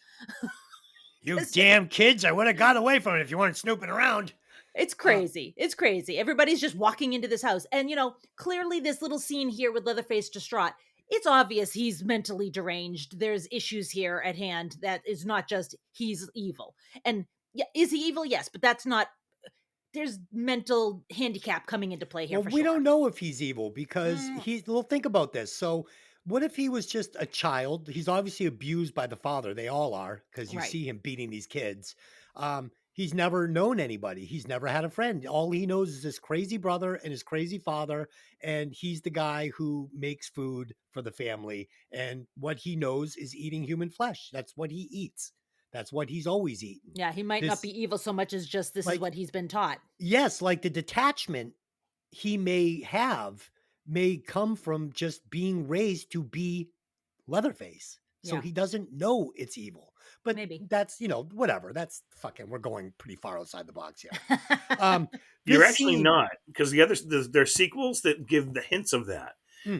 You damn kids, I would have got away from it if you weren't snooping around. It's crazy. It's crazy. Everybody's just walking into this house. And, clearly this little scene here with Leatherface distraught, it's obvious he's mentally deranged. There's issues here at hand that is not just he's evil. And yeah, is he evil? Yes, but that's not, there's mental handicap coming into play here. Well, for we sure. don't know if he's evil because well, think about this. So what if he was just a child? He's obviously abused by the father. They all are, because you Right. see him beating these kids. He's never known anybody. He's never had a friend. All he knows is his crazy brother and his crazy father. And he's the guy who makes food for the family. And what he knows is eating human flesh. That's what he eats. That's what he's always eaten. Yeah, he might not This- be evil so much as just this is like- what he's been taught. Yes, like the detachment he may have may come from just being raised to be Leatherface. So Yeah. he doesn't know it's evil. But Maybe. that's, whatever. That's fucking, we're going pretty far outside the box here. You're This actually scene- not, because there's sequels that give the hints of that.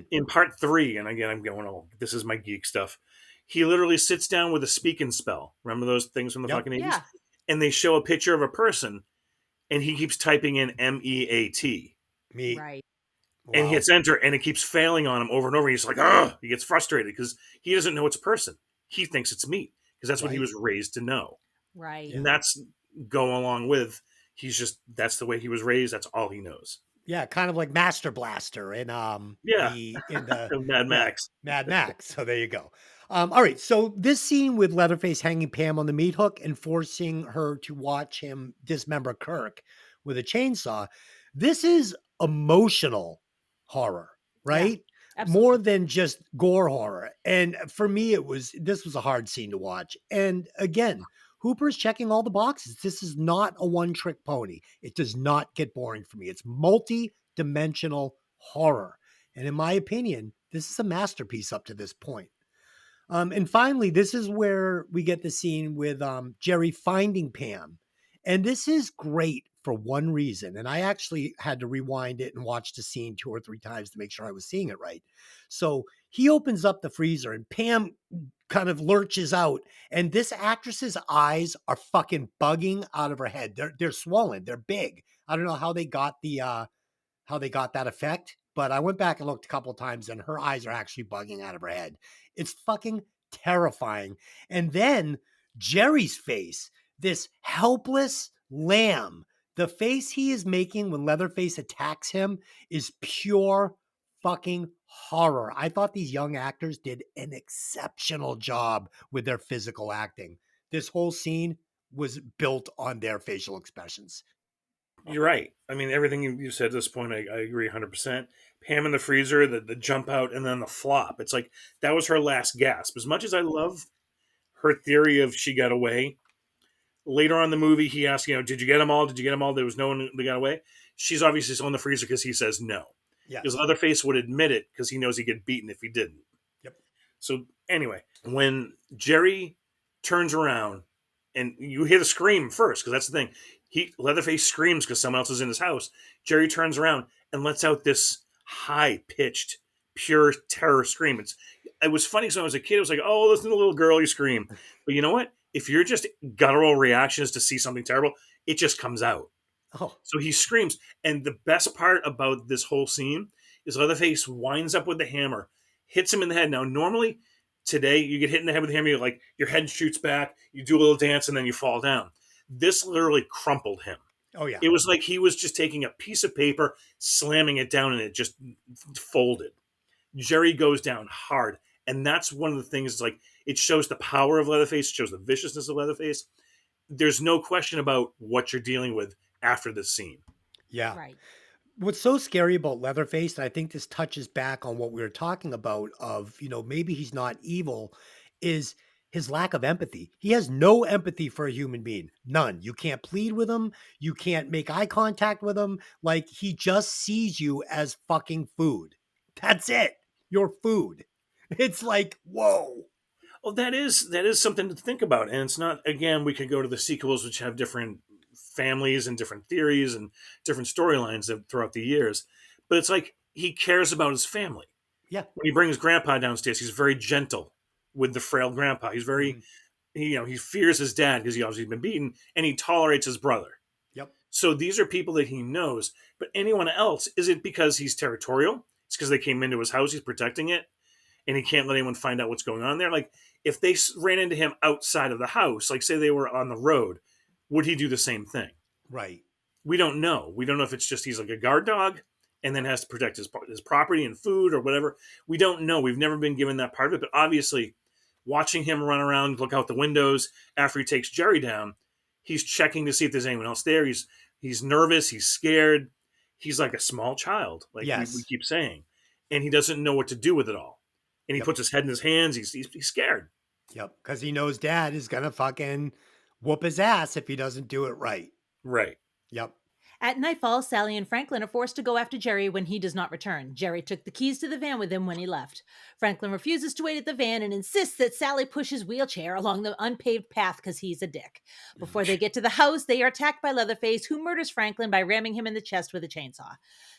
In part 3, and again, I'm going, oh, this is my geek stuff. He literally sits down with a speak and spell. Remember those things from the Yep. fucking 80s? Yeah. And they show a picture of a person, and he keeps typing in MEAT. Me. Right. And he Wow. hits enter, and it keeps failing on him over and over. He's like, ugh! He gets frustrated because he doesn't know it's a person. He thinks it's meat because that's what he Right. was raised to know. Right. And that's go along with, that's the way he was raised. That's all he knows. Yeah, kind of like Master Blaster in Yeah. in the Mad Max. Mad Max. So there you go. All right. So this scene with Leatherface hanging Pam on the meat hook and forcing her to watch him dismember Kirk with a chainsaw. This is emotional horror, right? Absolutely. More than just gore horror. And for me, this was a hard scene to watch. And again, Hooper's checking all the boxes. This is not a one-trick pony. It does not get boring for me. It's multi-dimensional horror. And in my opinion, this is a masterpiece up to this point. And finally, this is where we get the scene with Jerry finding Pam. And this is great for one reason. And I actually had to rewind it and watch the scene 2 or 3 times to make sure I was seeing it right. So he opens up the freezer and Pam kind of lurches out, and this actress's eyes are fucking bugging out of her head. They're swollen. They're big. I don't know how they got that effect, but I went back and looked a couple times, and her eyes are actually bugging out of her head. It's fucking terrifying. And then Jerry's face, this helpless lamb, the face he is making when Leatherface attacks him is pure fucking horror. I thought these young actors did an exceptional job with their physical acting. This whole scene was built on their facial expressions. You're right. I mean, everything you said at this point, I agree 100%. Pam in the freezer, the jump out, and then the flop. It's like that was her last gasp. As much as I love her theory of she got away, later on in the movie, he asks, did you get them all? Did you get them all? There was no one that got away. She's obviously still in the freezer because he says no. Yeah. Because Leatherface would admit it because he knows he'd get beaten if he didn't. Yep. So anyway, when Jerry turns around and you hear the scream first, because that's the thing. Leatherface screams because someone else is in his house. Jerry turns around and lets out this high-pitched, pure terror scream. It was funny. So when I was a kid, it was like, oh, listen to the little girl, you scream. But you know what? If you're just guttural reactions to see something terrible, it just comes out. Oh. So he screams. And the best part about this whole scene is Leatherface winds up with the hammer, hits him in the head. Now, normally today, you get hit in the head with the hammer, your head shoots back, you do a little dance, and then you fall down. This literally crumpled him. Oh, yeah. It was like he was just taking a piece of paper, slamming it down, and it just folded. Jerry goes down hard. And that's one of the things, like, it shows the power of Leatherface, it shows the viciousness of Leatherface. There's no question about what you're dealing with after this scene. Yeah. Right. What's so scary about Leatherface, and I think this touches back on what we were talking about of, maybe he's not evil, is his lack of empathy. He has no empathy for a human being. None. You can't plead with him. You can't make eye contact with him. Like, he just sees you as fucking food. That's it. You're food. It's like, whoa. Well, that is something to think about. And it's not, again, we could go to the sequels, which have different families and different theories and different storylines throughout the years. But it's like he cares about his family. Yeah. When he brings grandpa downstairs, he's very gentle with the frail grandpa. He's very, he fears his dad because he obviously been beaten, and he tolerates his brother. Yep. So these are people that he knows. But anyone else, is it because he's territorial? It's because they came into his house, he's protecting it, and he can't let anyone find out what's going on there. Like, if they ran into him outside of the house, like say they were on the road, would he do the same thing? Right. We don't know. We don't know if it's just he's like a guard dog and then has to protect his property and food or whatever. We don't know. We've never been given that part of it. But obviously, watching him run around, look out the windows after he takes Jerry down, he's checking to see if there's anyone else there. He's nervous. He's scared. He's like a small child, like we keep saying. And he doesn't know what to do with it all. And he puts his head in his hands. He's scared. Yep. Because he knows dad is going to fucking whoop his ass if he doesn't do it right. Right. Yep. At nightfall, Sally and Franklin are forced to go after Jerry when he does not return. Jerry took the keys to the van with him when he left. Franklin refuses to wait at the van and insists that Sally push his wheelchair along the unpaved path because he's a dick. Before they get to the house, they are attacked by Leatherface, who murders Franklin by ramming him in the chest with a chainsaw.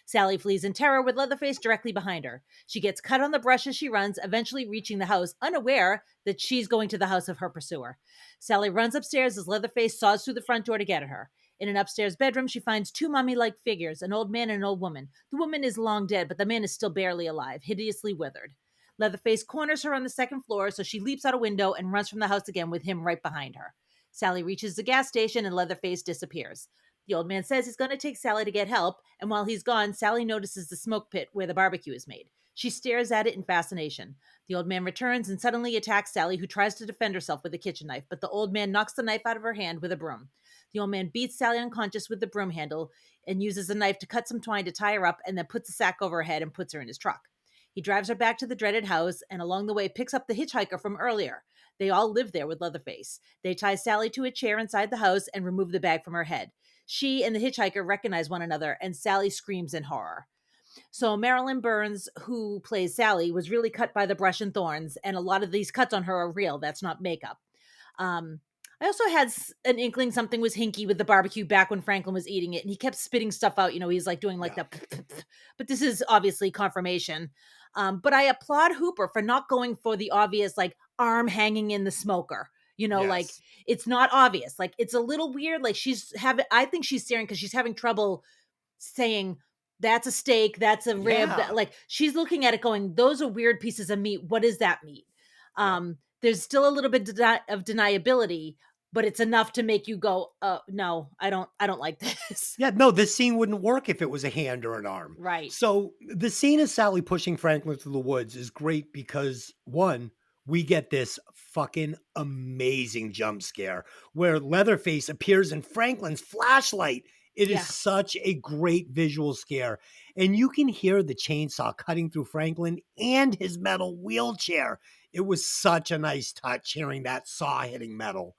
Sally flees in terror with Leatherface directly behind her. She gets cut on the brush as she runs, eventually reaching the house, unaware that she's going to the house of her pursuer. Sally runs upstairs as Leatherface saws through the front door to get at her. In an upstairs bedroom, she finds two mummy-like figures, an old man and an old woman. The woman is long dead, but the man is still barely alive, hideously withered. Leatherface corners her on the second floor, so she leaps out a window and runs from the house again with him right behind her. Sally reaches the gas station and Leatherface disappears. The old man says he's going to take Sally to get help, and while he's gone, Sally notices the smoke pit where the barbecue is made. She stares at it in fascination. The old man returns and suddenly attacks Sally, who tries to defend herself with a kitchen knife, but the old man knocks the knife out of her hand with a broom. The old man beats Sally unconscious with the broom handle and uses a knife to cut some twine to tie her up and then puts a sack over her head and puts her in his truck. He drives her back to the dreaded house and along the way picks up the hitchhiker from earlier. They all live there with Leatherface. They tie Sally to a chair inside the house and remove the bag from her head. She and the hitchhiker recognize one another and Sally screams in horror. So Marilyn Burns, who plays Sally, was really cut by the brush and thorns, and a lot of these cuts on her are real. That's not makeup. I also had an inkling something was hinky with the barbecue back when Franklin was eating it, and he kept spitting stuff out. He's like doing like the, but this is obviously confirmation. But I applaud Hooper for not going for the obvious, like, arm hanging in the smoker. Like, Yes. it's not obvious. Like, it's a little weird. Like, I think she's staring because she's having trouble saying, that's a steak, that's a rib. Yeah. Like, she's looking at it going, those are weird pieces of meat. What is that meat? Yeah. There's still a little bit of deniability, but it's enough to make you go, no, I don't like this. Yeah, no, this scene wouldn't work if it was a hand or an arm. Right. So the scene of Sally pushing Franklin through the woods is great because one, we get this fucking amazing jump scare where Leatherface appears in Franklin's flashlight. It is Yeah. such a great visual scare. And you can hear the chainsaw cutting through Franklin and his metal wheelchair. It was such a nice touch hearing that saw hitting metal.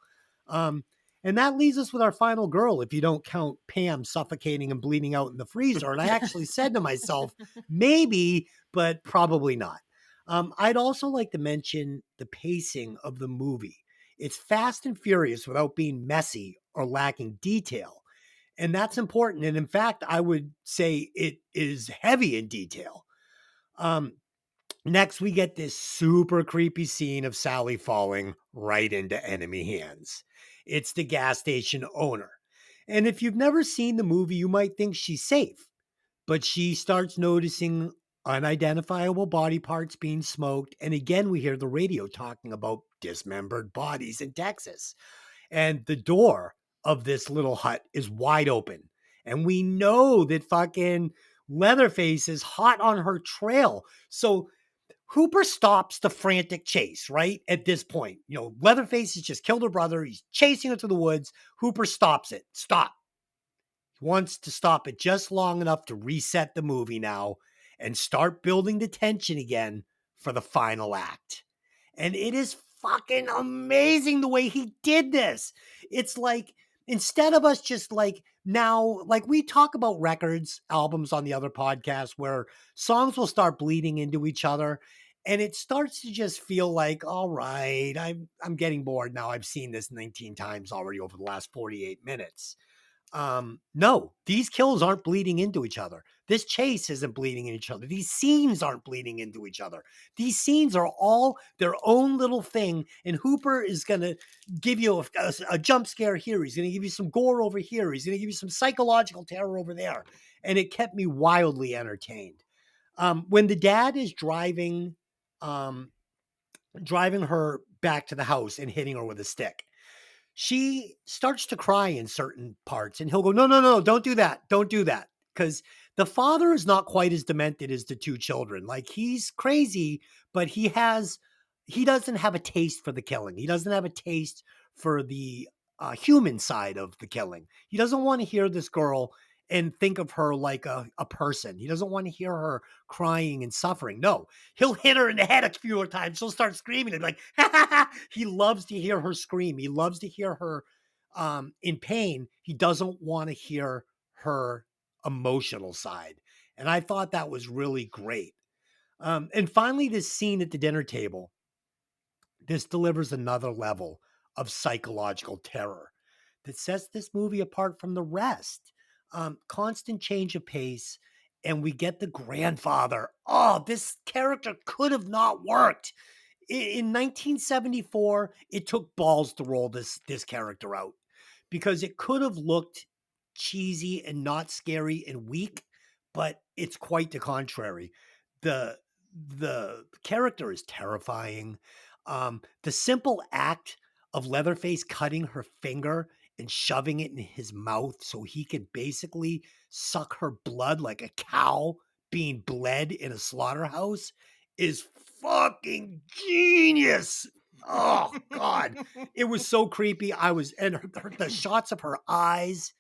And that leaves us with our final girl, if you don't count Pam suffocating and bleeding out in the freezer. And I actually said to myself, maybe, but probably not. I'd also like to mention the pacing of the movie. It's fast and furious without being messy or lacking detail. And that's important. And in fact, I would say it is heavy in detail. Next, we get this super creepy scene of Sally falling right into enemy hands. It's the gas station owner. And if you've never seen the movie, you might think she's safe, but she starts noticing unidentifiable body parts being smoked. And again, we hear the radio talking about dismembered bodies in Texas. And the door of this little hut is wide open. And we know that fucking Leatherface is hot on her trail. So Hooper stops the frantic chase, right? At this point, Leatherface has just killed her brother. He's chasing her through the woods. Hooper stops it. Stop. He wants to stop it just long enough to reset the movie now and start building the tension again for the final act. And it is fucking amazing the way he did this. It's like, instead of us just like now, like we talk about records, albums on the other podcast where songs will start bleeding into each other. And it starts to just feel like, all right, I'm getting bored now. I've seen this 19 times already over the last 48 minutes. No, these kills aren't bleeding into each other. This chase isn't bleeding in each other. These scenes aren't bleeding into each other. These scenes are all their own little thing. And Hooper is going to give you a jump scare here. He's going to give you some gore over here. He's going to give you some psychological terror over there. And it kept me wildly entertained. When the dad is driving her back to the house and hitting her with a stick, she starts to cry in certain parts and he'll go, no, don't do that. Don't do that. Because the father is not quite as demented as the two children. Like, he's crazy, but he doesn't have a taste for the killing. He doesn't have a taste for the human side of the killing. He doesn't want to hear this girl and think of her like a person. He doesn't want to hear her crying and suffering. No, he'll hit her in the head a few more times. She'll start screaming and like, ha, ha, ha. He loves to hear her scream. He loves to hear her in pain. He doesn't want to hear her emotional side. And I thought that was really great. And finally, this scene at the dinner table, this delivers another level of psychological terror that sets this movie apart from the rest. Constant change of pace, and we get the grandfather. Oh, this character could have not worked. In 1974, it took balls to roll this character out because it could have looked cheesy and not scary and weak, but it's quite the contrary. The character is terrifying. The simple act of Leatherface cutting her finger and shoving it in his mouth so he could basically suck her blood like a cow being bled in a slaughterhouse is fucking genius. Oh God. It was so creepy. The shots of her eyes,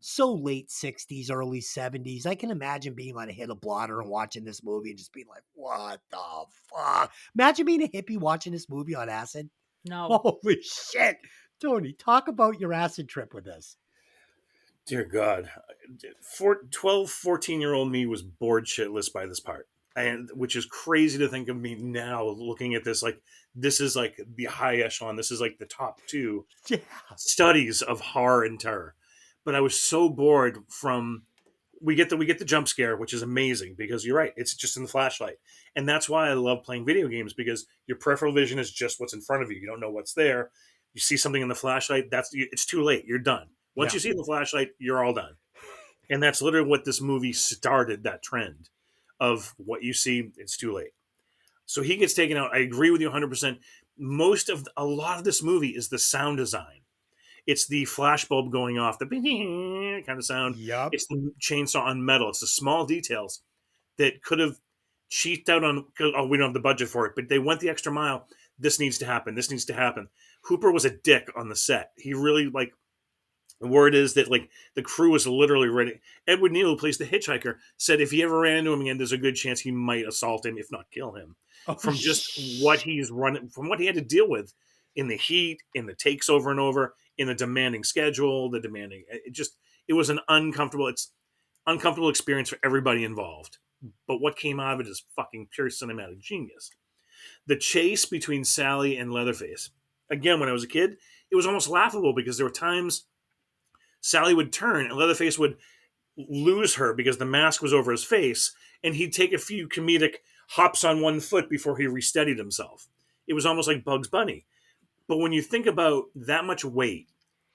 so late 60s, early 70s. I can imagine being on a hit of blotter and watching this movie and just being like, what the fuck? Imagine being a hippie watching this movie on acid. No. Holy shit. Tony, talk about your acid trip with this. Dear God. 14-year-old me was bored shitless by this part. And which is crazy to think of me now looking at this. Like, this is like the high echelon. This is like the top 2 studies of horror and terror. But I was so bored from we get the jump scare, which is amazing because you're right, it's just in the flashlight. And that's why I love playing video games, because your peripheral vision is just what's in front of you. You don't know what's there. You see something in the flashlight, it's too late. You're done. Once Yeah. you see the flashlight, you're all done. And that's literally what this movie started, that trend of what you see, it's too late. So he gets taken out. I agree with you 100%. A lot of this movie is the sound design. It's the flashbulb going off, the kind of sound. Yep. It's the chainsaw on metal. It's the small details that could have cheaped out on, oh, we don't have the budget for it, but they went the extra mile. This needs to happen. This needs to happen. Hooper was a dick on the set. He really, like, the word is that, like, the crew was literally ready. Edward Neal, who plays the hitchhiker, said if he ever ran into him again, there's a good chance he might assault him, if not kill him, from just what he's running, from what he had to deal with in the heat, in the takes over and over, in the demanding schedule, it was an uncomfortable experience for everybody involved. But what came out of it is fucking pure cinematic genius. The chase between Sally and Leatherface. Again, when I was a kid, it was almost laughable because there were times Sally would turn and Leatherface would lose her because the mask was over his face, and he'd take a few comedic hops on one foot before he resteadied himself. It was almost like Bugs Bunny. But when you think about that much weight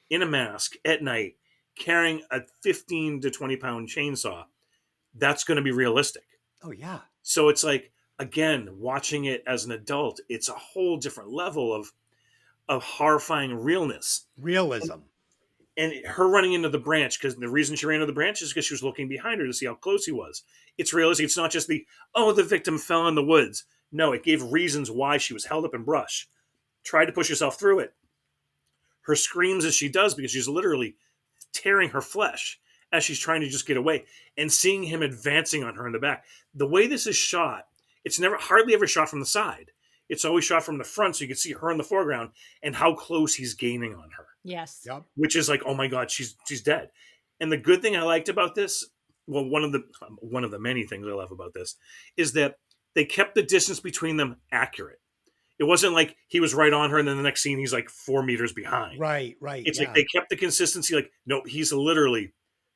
in a mask at night, carrying a 15 to 20 pound chainsaw, that's going to be realistic. Oh, yeah. So it's like, again, watching it as an adult, it's a whole different level of horrifying realness. Realism. And her running into the branch, because the reason she ran into the branch is because she was looking behind her to see how close he was. It's realistic. It's not just the victim fell in the woods. No, it gave reasons why she was held up in brush. Tried to push herself through it. Her screams as she does, because she's literally tearing her flesh as she's trying to just get away, and seeing him advancing on her in the back. The way this is shot, it's hardly ever shot from the side. It's always shot from the front, so you can see her in the foreground and how close he's gaining on her. Yes. Yep. Which is like, oh my God, she's dead. And the good thing I liked about this, well, one of the many things I love about this, is that they kept the distance between them accurate. It wasn't like he was right on her and then the next scene he's like 4 meters behind. Right. It's like they kept the consistency. Like, no, he's literally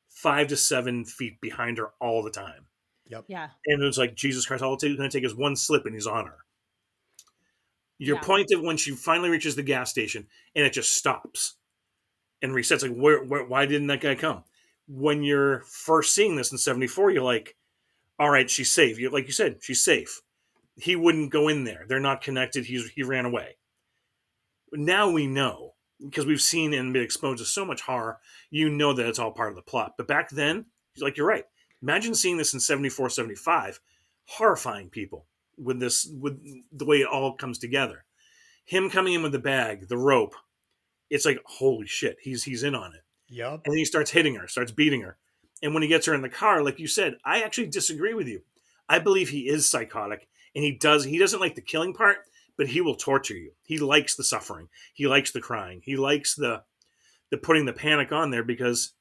5 to 7 feet behind her all the time. Yep. Yeah. And it was like, Jesus Christ, all it's going to take is one slip and he's on her. Your point of when she finally reaches the gas station and it just stops and resets, like, why didn't that guy come? When you're first seeing this in 74, you're like, all right, she's safe. Like you said, she's safe. He wouldn't go in there. They're not connected. He ran away. Now we know, because we've seen and been exposed to so much horror, you know that it's all part of the plot. But back then, like, you're right. Imagine seeing this in 74, 75, horrifying people with the way it all comes together. Him coming in with the bag, the rope, it's like, holy shit, he's in on it. Yep. And then he starts hitting her, starts beating her. And when he gets her in the car, like you said, I actually disagree with you. I believe he is psychotic, and he doesn't like the killing part, but he will torture you. He likes the suffering. He likes the crying. He likes the putting the panic on there, because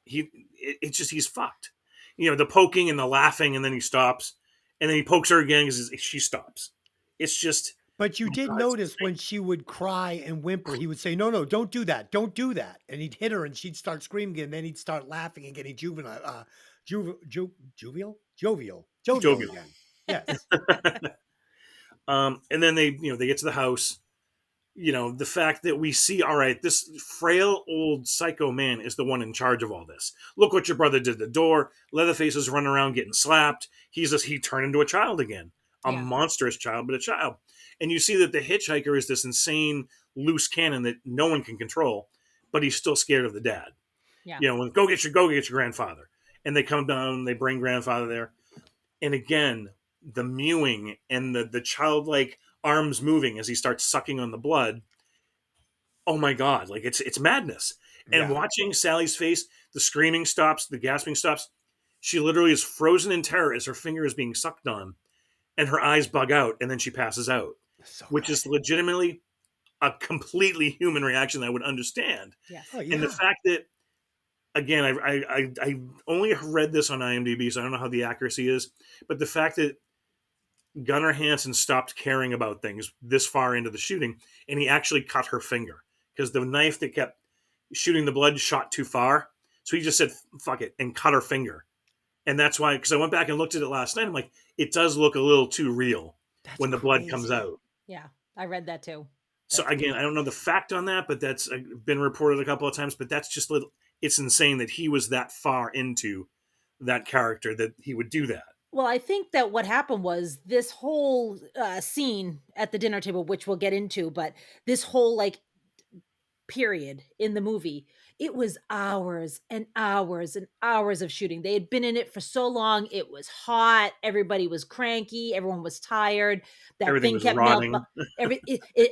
he's fucked. You know, the poking and the laughing, and then he stops, and then he pokes her again because she stops. It's just. But you did notice when she would cry and whimper, he would say, no, don't do that. Don't do that. And he'd hit her and she'd start screaming again. And then he'd start laughing and getting jovial again. Yes. And then they get to the house. You know, the fact that we see, all right, this frail old psycho man is the one in charge of all this. Look what your brother did at the door. Leatherface is running around getting slapped. He turned into a child again. A monstrous child, but a child. And you see that the hitchhiker is this insane loose cannon that no one can control, but he's still scared of the dad. Yeah. You know, go get your grandfather. And they come down, they bring grandfather there. And again, the mewing and the childlike arms moving as he starts sucking on the blood. Oh my God, like it's madness. And watching Sally's face, the screaming stops, the gasping stops. She literally is frozen in terror as her finger is being sucked on, and her eyes bug out, and then she passes out. Which is legitimately a completely human reaction that I would understand. Yes. Oh, yeah. And the fact that, again, I only read this on IMDb, so I don't know how the accuracy is, but the fact that Gunnar Hansen stopped caring about things this far into the shooting, and he actually cut her finger because the knife that kept shooting the blood shot too far. So he just said, fuck it, and cut her finger. And that's why, because I went back and looked at it last night. I'm like, it does look a little too real when the blood comes crazy. out. Yeah, I read that too. So That's again, I don't know the fact on that, but that's been reported a couple of times. But that's just it's insane that he was that far into that character that he would do that. Well, I think that what happened was this whole scene at the dinner table, which we'll get into, but this whole like period in the movie, it was hours and hours and hours of shooting. They had been in it for so long. It was hot. Everybody was cranky. Everyone was tired. That Everything thing was kept rotting.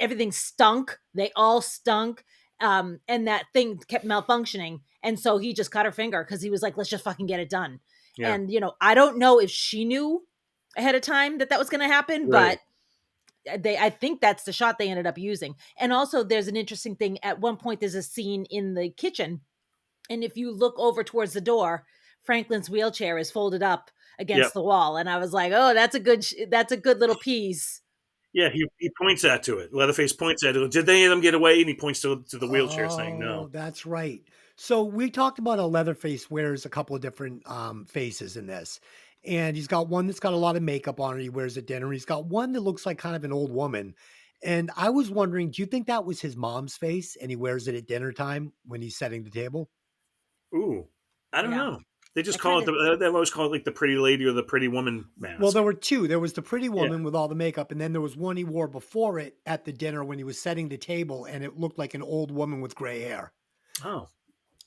everything stunk. They all stunk. And that thing kept malfunctioning. And so he just cut her finger because he was like, let's just fucking get it done. Yeah. And, I don't know if she knew ahead of time that was going to happen, Right. but I think that's the shot they ended up using. And also there's an interesting thing. At one point, there's a scene in the kitchen. And if you look over towards the door, Franklin's wheelchair is folded up against the wall. And I was like, oh, that's a good little piece. Yeah, he points that to it. Leatherface points at it. Did they let him get away? And he points to the wheelchair saying no. That's right. So we talked about how Leatherface wears a couple of different faces in this. And he's got one that's got a lot of makeup on it. He wears at dinner. He's got one that looks like kind of an old woman. And I was wondering, do you think that was his mom's face and he wears it at dinner time when he's setting the table? Ooh, I don't Yeah. know. They just I call kinda- it they always call it like the pretty lady or the pretty woman mask. Well, there were two. There was the pretty woman with all the makeup, and then there was one he wore before it at the dinner when he was setting the table, and it looked like an old woman with gray hair. Oh,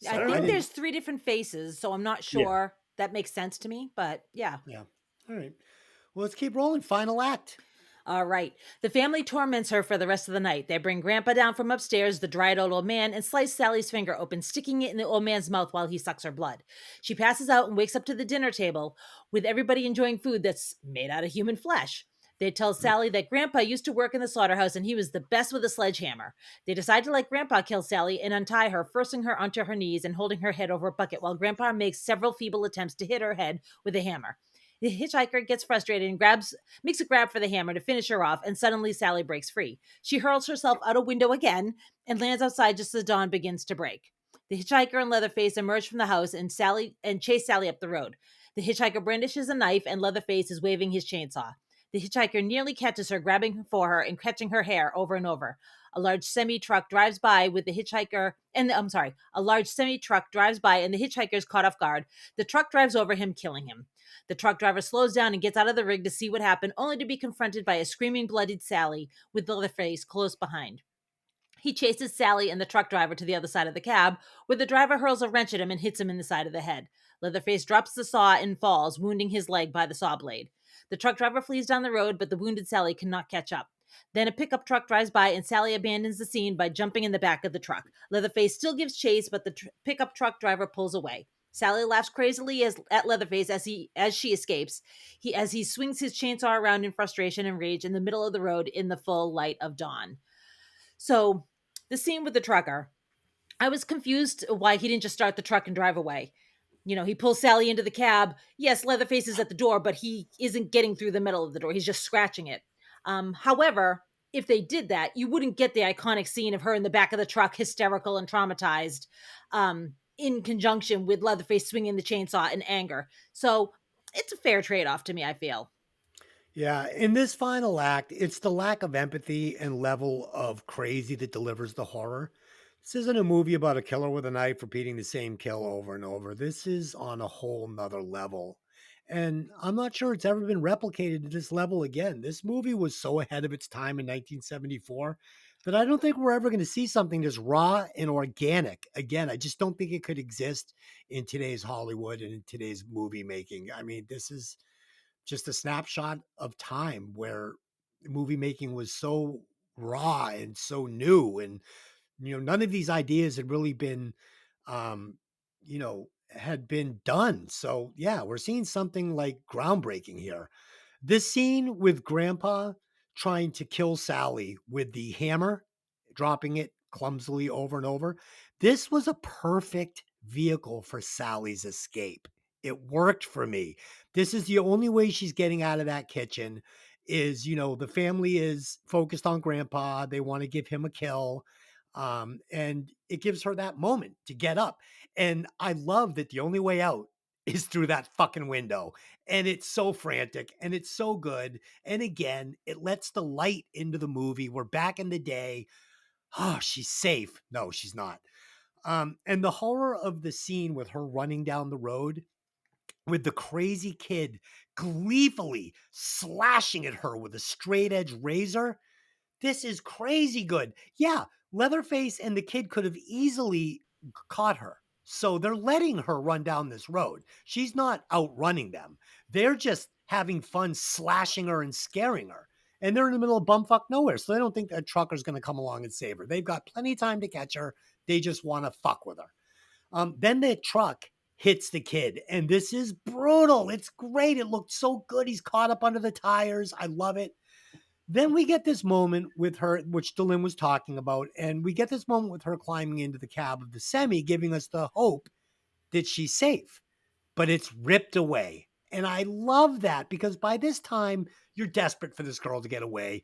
I I think didn't- there's 3 different faces, so I'm not sure that makes sense to me, but yeah. Yeah. All right. Well, let's keep rolling. Final act. All right. The family torments her for the rest of the night. They bring Grandpa down from upstairs, the dried old man, and slice Sally's finger open, sticking it in the old man's mouth while he sucks her blood. She passes out and wakes up to the dinner table with everybody enjoying food that's made out of human flesh. They tell Sally that Grandpa used to work in the slaughterhouse and he was the best with a sledgehammer. They decide to let Grandpa kill Sally and untie her, forcing her onto her knees and holding her head over a bucket while Grandpa makes several feeble attempts to hit her head with a hammer. The hitchhiker gets frustrated and makes a grab for the hammer to finish her off, and suddenly Sally breaks free. She hurls herself out a window again and lands outside just as dawn begins to break. The hitchhiker and Leatherface emerge from the house and chase Sally up the road. The hitchhiker brandishes a knife and Leatherface is waving his chainsaw. The hitchhiker nearly catches her, grabbing for her and catching her hair over and over. A large semi-truck drives by and the hitchhiker is caught off guard. The truck drives over him, killing him. The truck driver slows down and gets out of the rig to see what happened, only to be confronted by a screaming, bloodied Sally with Leatherface close behind. He chases Sally and the truck driver to the other side of the cab, where the driver hurls a wrench at him and hits him in the side of the head. Leatherface drops the saw and falls, wounding his leg by the saw blade. The truck driver flees down the road, but the wounded Sally cannot catch up. Then a pickup truck drives by and Sally abandons the scene by jumping in the back of the truck. Leatherface still gives chase, but the pickup truck driver pulls away. Sally laughs crazily at Leatherface as she escapes. As he swings his chainsaw around in frustration and rage in the middle of the road in the full light of dawn. So, the scene with the trucker, I was confused why he didn't just start the truck and drive away. He pulls Sally into the cab. Yes, Leatherface is at the door, but he isn't getting through the middle of the door. He's just scratching it. However, if they did that, you wouldn't get the iconic scene of her in the back of the truck, hysterical and traumatized, in conjunction with Leatherface swinging the chainsaw in anger. So it's a fair trade-off to me, I feel. Yeah. In this final act, it's the lack of empathy and level of crazy that delivers the horror. This isn't a movie about a killer with a knife repeating the same kill over and over. This is on a whole nother level. And I'm not sure it's ever been replicated to this level again. This movie was so ahead of its time in 1974 that I don't think we're ever going to see something that's raw and organic. Again, I just don't think it could exist in today's Hollywood and in today's movie making. I mean, this is just a snapshot of time where movie making was so raw and so new. And, none of these ideas had really been, had been done. So, yeah, we're seeing something like groundbreaking here. This scene with Grandpa trying to kill Sally with the hammer, dropping it clumsily over and over, this was a perfect vehicle for Sally's escape. It worked for me. This is the only way she's getting out of that kitchen is, the family is focused on Grandpa. They want to give him a kill. And it gives her that moment to get up. And I love that the only way out is through that fucking window. And it's so frantic and it's so good. And again, it lets the light into the movie. We're back in the day. Oh, she's safe. No, she's not. And the horror of the scene with her running down the road with the crazy kid gleefully slashing at her with a straight edge razor. This is crazy good. Yeah, Leatherface and the kid could have easily caught her. So they're letting her run down this road. She's not outrunning them. They're just having fun slashing her and scaring her. And they're in the middle of bumfuck nowhere. So they don't think a trucker's going to come along and save her. They've got plenty of time to catch her. They just want to fuck with her. Then the truck hits the kid. And this is brutal. It's great. It looked so good. He's caught up under the tires. I love it. Then we get this moment with her, which Delin was talking about, and we get this moment with her climbing into the cab of the semi, giving us the hope that she's safe, but it's ripped away. And I love that because by this time, you're desperate for this girl to get away,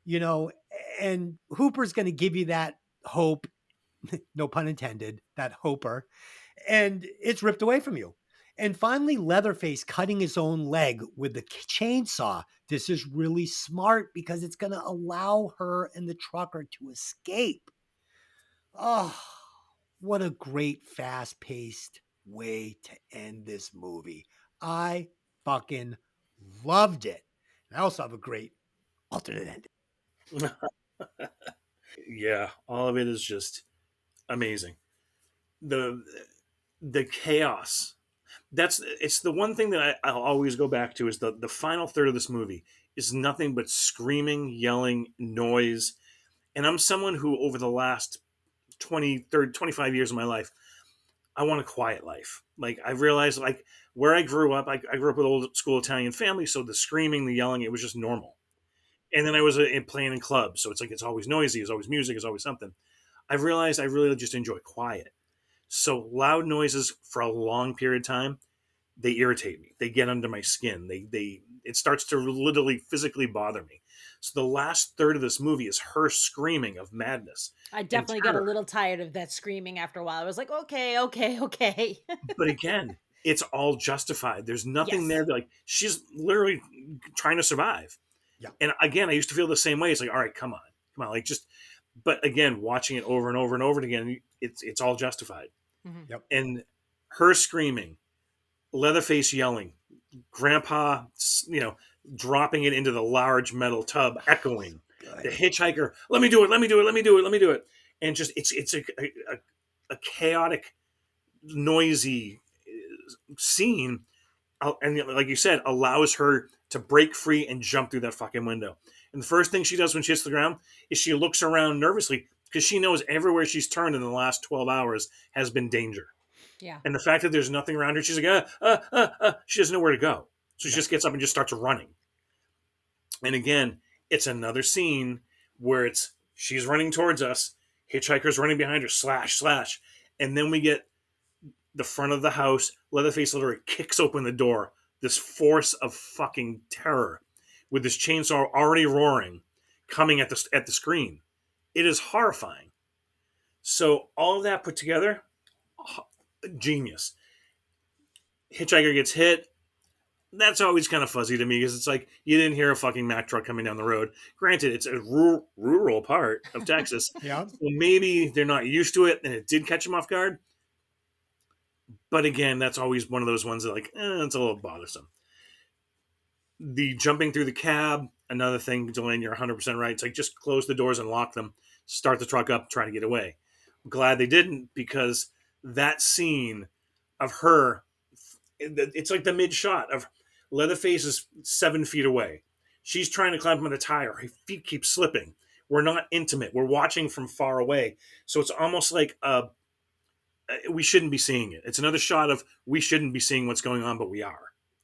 you know, and Hooper's going to give you that hope, no pun intended, that hoper, and it's ripped away from you. And finally, Leatherface cutting his own leg with the chainsaw. This is really smart because it's going to allow her and the trucker to escape. Oh, what a great fast-paced way to end this movie. I fucking loved it. And I also have a great alternate ending. Yeah, all of it is just amazing. The chaos. It's the one thing that I'll always go back to is the final third of this movie is nothing but screaming, yelling, noise. And I'm someone who over the last 25 years of my life, I want a quiet life. Like I realized like where I grew up, I grew up with old school Italian family. So the screaming, the yelling, it was just normal. And then I was playing in clubs. So it's like, it's always noisy. It's always music. It's always something. I've realized I really just enjoy quiet. So loud noises for a long period of time, they irritate me. They get under my skin. It starts to literally physically bother me. So the last third of this movie is her screaming of madness. I definitely got a little tired of that screaming after a while. I was like, okay. But again, it's all justified. There's nothing Yes. there that, like, she's literally trying to survive. Yeah. And again, I used to feel the same way. It's like, all right, come on, like just. But again, watching it over and over and over again, it's all justified. Mm-hmm. Yep. And her screaming, Leatherface yelling, Grandpa, dropping it into the large metal tub, echoing. Good. The hitchhiker, let me do it. And just it's a chaotic, noisy scene, and like you said, allows her to break free and jump through that fucking window. And the first thing she does when she hits the ground is she looks around nervously because she knows everywhere she's turned in the last 12 hours has been danger. Yeah. And the fact that there's nothing around her, she's like, she doesn't know where to go. So she just gets up and just starts running. And again, it's another scene where she's running towards us, hitchhiker's running behind her, slash. And then we get the front of the house, Leatherface literally kicks open the door, this force of fucking terror with this chainsaw already roaring, coming at the screen. It is horrifying. So all of that put together, genius. Hitchhiker gets hit. That's always kind of fuzzy to me because it's like you didn't hear a fucking Mack truck coming down the road. Granted, it's a rural part of Texas. Yeah. So maybe they're not used to it and it did catch them off guard. But again, that's always one of those ones that like, it's a little bothersome. The jumping through the cab, another thing, Delaney, you're 100% right. It's like just close the doors and lock them, start the truck up, try to get away. I'm glad they didn't because that scene of her, it's like the mid shot of Leatherface is 7 feet away. She's trying to climb on the tire. Her feet keep slipping. We're not intimate. We're watching from far away. So it's almost like we shouldn't be seeing it. It's another shot of we shouldn't be seeing what's going on, but we are.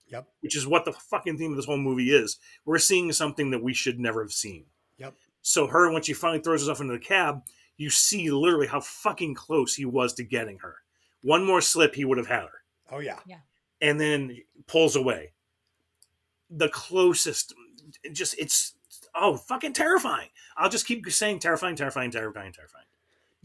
Yep. Which is what the fucking theme of this whole movie is. We're seeing something that we should never have seen. Yep. So her, when she finally throws herself into the cab, you see literally how fucking close he was to getting her. One more slip, he would have had her. Oh, yeah. Yeah. And then pulls away. The closest, it's fucking terrifying. I'll just keep saying terrifying.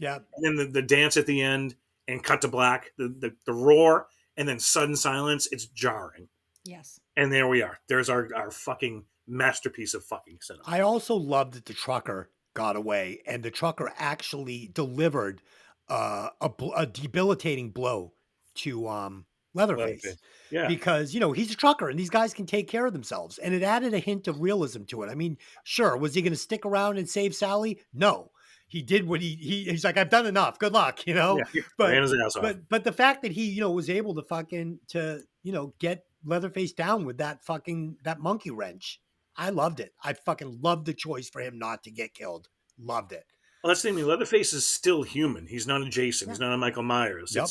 Yeah. And then the dance at the end and cut to black, the roar, and then sudden silence. It's jarring. Yes. And there we are. There's our fucking masterpiece of fucking cinema. I also love that the trucker got away, and the trucker actually delivered a debilitating blow to Leatherface. Leatherface. Yeah. Because, he's a trucker and these guys can take care of themselves. And it added a hint of realism to it. I mean, sure, was he going to stick around and save Sally? No. He did what he's like, I've done enough. Good luck, Yeah, he ran his ass off. but the fact that he, was able to get Leatherface down with that monkey wrench. I loved it. I fucking loved the choice for him not to get killed. Loved it. Well, that's the thing. I mean, Leatherface is still human. He's not a Jason. He's not a Michael Myers. Yep.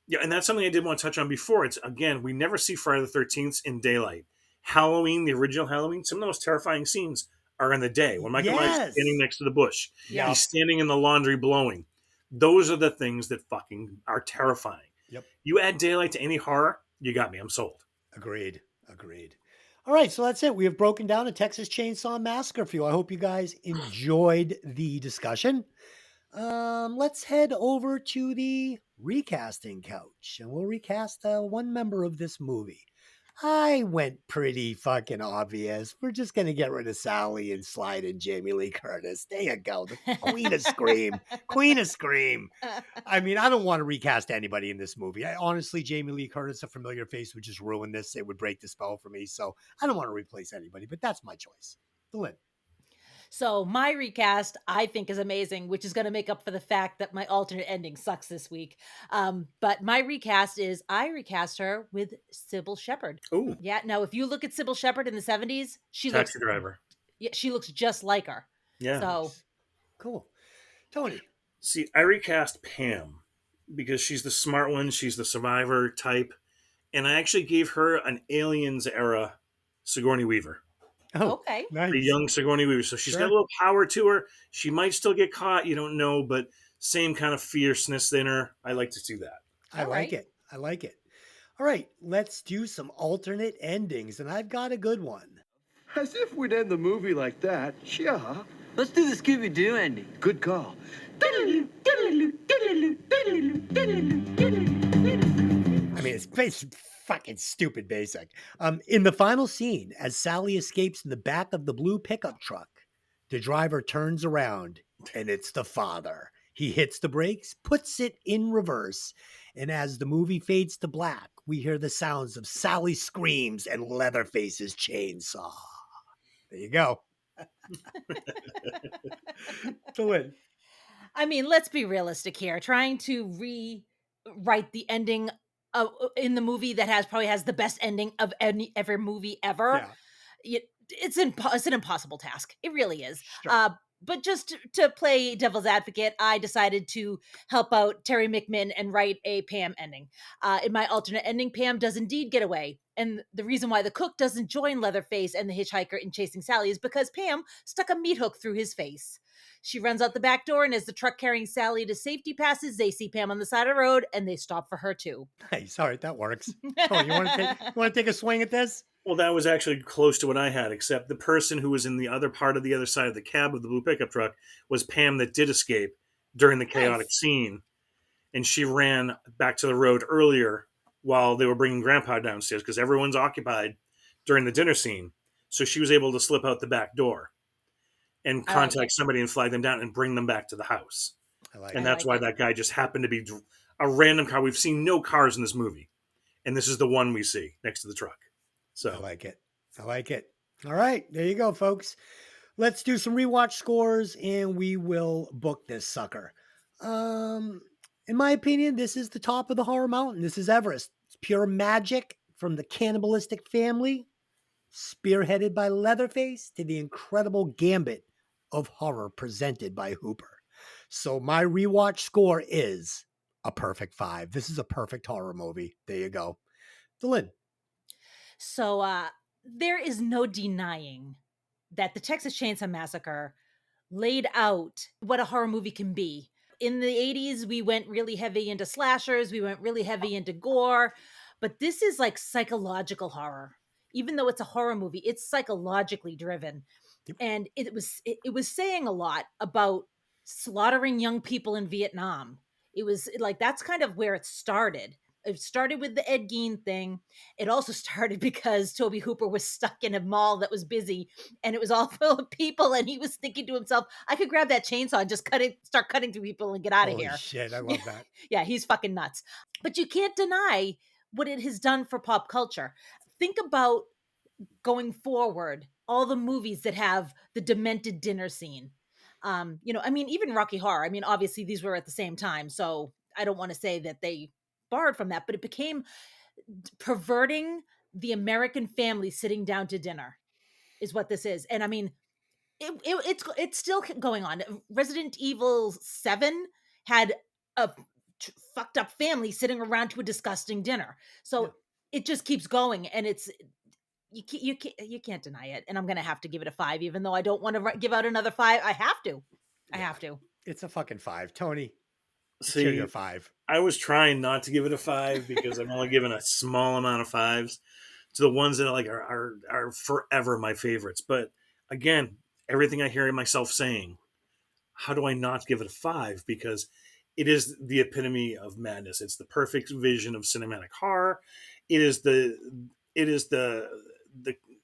Yeah, and that's something I did want to touch on before. It's, again, we never see Friday the 13th in daylight. Halloween, the original Halloween, some of the most terrifying scenes are in the day. When Michael Myers is standing next to the bush. Yeah. He's standing in the laundry blowing. Those are the things that fucking are terrifying. Yep. You add daylight to any horror, you got me. I'm sold. Agreed. All right, so that's it. We have broken down a Texas Chainsaw Massacre for you. I hope you guys enjoyed the discussion. Let's head over to the recasting couch, and we'll recast one member of this movie. I went pretty fucking obvious. We're just going to get rid of Sally and slide in Jamie Lee Curtis. There you go. The Queen of Scream. Queen of Scream. I mean, I don't want to recast anybody in this movie. Honestly, Jamie Lee Curtis, a familiar face, would just ruin this. It would break the spell for me. So I don't want to replace anybody, but that's my choice. Lynn. So my recast, I think, is amazing, which is going to make up for the fact that my alternate ending sucks this week. But my recast is I recast her with Sybil Shepherd. Ooh. Yeah. Now, if you look at Sybil Shepherd in the 70s, she Taxi Driver. Yeah, she looks just like her. Yeah. So cool. Tony. See, I recast Pam because she's the smart one. She's the survivor type. And I actually gave her an Aliens era Sigourney Weaver. Oh, okay. Nice. The young Sigourney Weaver. So she's got a little power to her. She might still get caught. You don't know, but same kind of fierceness in her. I like to do that. I like it. All right, let's do some alternate endings, and I've got a good one. As if we'd end the movie like that. Yeah. Let's do the Scooby-Doo ending. Good call. I mean, it's fucking stupid basic. In the final scene, as Sally escapes in the back of the blue pickup truck, the driver turns around and it's the father. He hits the brakes, puts it in reverse, and as the movie fades to black, we hear the sounds of Sally's screams and Leatherface's chainsaw. There you go. To win. I mean, let's be realistic here. Trying to rewrite the ending in the movie that probably has the best ending of every movie ever. Yeah. It's an impossible task. It really is. Sure. But just to play devil's advocate, I decided to help out Terry McMinn and write a Pam ending. In my alternate ending, Pam does indeed get away. And the reason why the cook doesn't join Leatherface and the hitchhiker in chasing Sally is because Pam stuck a meat hook through his face. She runs out the back door, and as the truck carrying Sally to safety passes, they see Pam on the side of the road, and they stop for her too. Nice. All right, that works. Oh, you want to take a swing at this? Well, that was actually close to what I had, except the person who was in the other part of the other side of the cab of the blue pickup truck was Pam that did escape during the chaotic scene. And she ran back to the road earlier while they were bringing Grandpa downstairs because everyone's occupied during the dinner scene. So she was able to slip out the back door and contact somebody and flag them down and bring them back to the house. And that's why that guy just happened to be a random car. We've seen no cars in this movie. And this is the one we see next to the truck. So I like it. All right, there you go, folks. Let's do some rewatch scores and we will book this sucker. In my opinion, this is the top of the horror mountain. This is Everest. It's pure magic from the cannibalistic family, spearheaded by Leatherface, to the incredible gambit of horror presented by Hooper. So my rewatch score is a perfect 5. This is a perfect horror movie. There you go. Lynn. So there is no denying that the Texas Chainsaw Massacre laid out what a horror movie can be. In the 80s, we went really heavy into slashers. We went really heavy into gore. But this is like psychological horror. Even though it's a horror movie, it's psychologically driven. Yep. And it was saying a lot about slaughtering young people in Vietnam. It was like that's kind of where it started. It started with the Ed Gein thing. It also started because Tobe Hooper was stuck in a mall that was busy and it was all full of people. And he was thinking to himself, I could grab that chainsaw and just start cutting through people and get out of Holy here. shit, I love that. Yeah, he's fucking nuts. But you can't deny what it has done for pop culture. Think about going forward, all the movies that have the demented dinner scene. You know, I mean, even Rocky Horror. I mean, obviously these were at the same time, so I don't want to say that they borrowed from that, but it became perverting the American family sitting down to dinner is what this is. And I mean, it's still going on. Resident Evil 7 had a fucked up family sitting around to a disgusting dinner. So Yeah. it just keeps going, and it's you can't deny it. And I'm gonna have to give it a 5, even though I don't want to give out another 5. I have to. I have to. It's a fucking 5. Tony, let's See, hear your 5. I was trying not to give it a 5 because I'm only giving a small amount of 5s to the ones that are forever my favorites. But again, everything I hear myself saying, how do I not give it a 5? Because it is the epitome of madness. It's the perfect vision of cinematic horror. It is the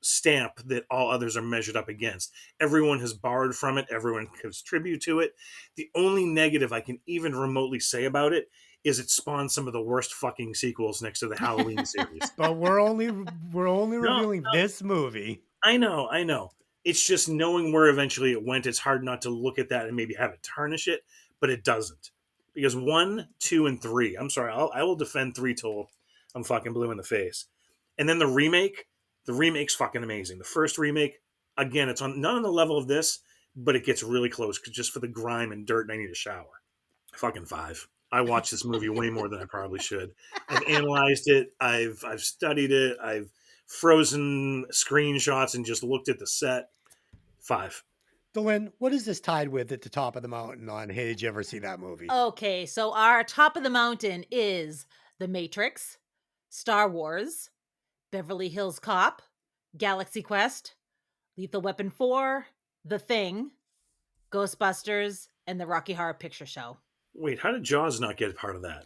stamp that all others are measured up against. Everyone has borrowed from it. Everyone gives tribute to it. The only negative I can even remotely say about it is it spawned some of the worst fucking sequels next to the Halloween series. But we're only reviewing this movie. I know. It's just knowing where eventually it went. It's hard not to look at that and maybe have it tarnish it, but it doesn't. Because 1, 2, and 3, I'm sorry, I will defend 3 till I'm fucking blue in the face. And then the remake's fucking amazing. The first remake, again, it's on not on the level of this, but it gets really close just for the grime and dirt and I need a shower. Fucking 5. I watched this movie way more than I probably should. I've analyzed it. I've studied it. I've frozen screenshots and just looked at the set. 5. Dylan, what is this tied with at the top of the mountain on Hey, Did You Ever See That Movie? Okay, so our top of the mountain is The Matrix, Star Wars, Beverly Hills Cop, Galaxy Quest, Lethal Weapon 4, The Thing, Ghostbusters, and the Rocky Horror Picture Show. Wait, how did Jaws not get part of that?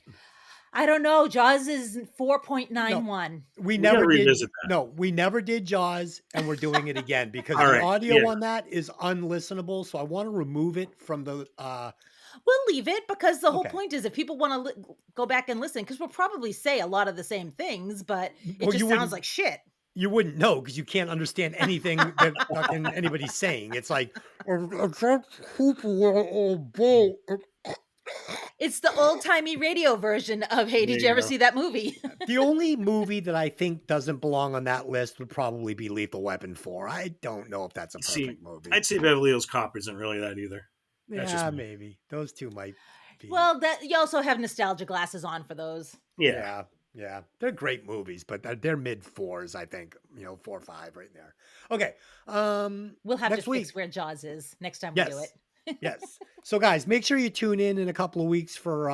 I don't know. Jaws is 4.91. We never gotta did. revisit that. No, we never did Jaws, and we're doing it again because All the right, audio yeah. on that is unlistenable. So I want to remove it from the. We'll leave it because the whole Okay. point is if people want to go back and listen, because we'll probably say a lot of the same things, but it Well, just you sounds wouldn't- like shit. You wouldn't know because you can't understand anything that fucking anybody's saying. It's like. It's the old timey radio version of Hey, Did There you you ever go. see that movie? The only movie that I think doesn't belong on that list would probably be Lethal Weapon 4. I don't know if that's a See, perfect movie. I'd say Beverly Hills Cop isn't really that either. That's Yeah, just me. maybe. Those two might be. Well, that you also have nostalgia glasses on for those. Yeah. Yeah. They're great movies, but they're mid 4s, I think. 4 or 5 right there. Okay. We'll have next to week. fix where Jaws is next time we do it. Yes. So, guys, make sure you tune in a couple of weeks for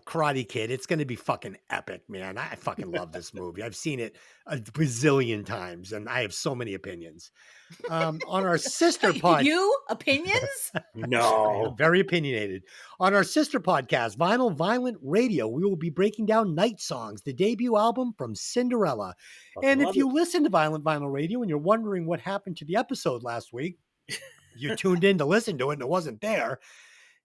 Karate Kid. It's going to be fucking epic, man. I fucking love this movie. I've seen it a bazillion times, and I have so many opinions. On our sister podcast. You opinions? No. Very opinionated. On our sister podcast, Vinyl Violent Radio, we will be breaking down Night Songs, the debut album from Cinderella. And if Love you it. listen to Violent Vinyl Radio and you're wondering what happened to the episode last week, you tuned in to listen to it and it wasn't there.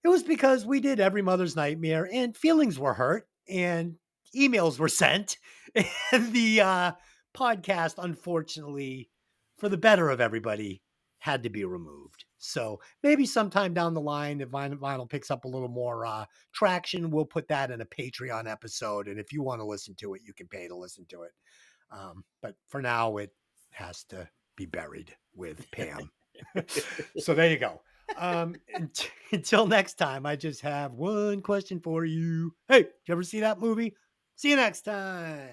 It was because we did Every Mother's Nightmare and feelings were hurt and emails were sent. And the podcast, unfortunately, for the better of everybody, had to be removed. So maybe sometime down the line, if Vinyl picks up a little more traction, we'll put that in a Patreon episode. And if you want to listen to it, you can pay to listen to it. But for now, it has to be buried with Pam. So there you go. Until next time, I just have one question for you. Hey, did you ever see that movie? See you next time.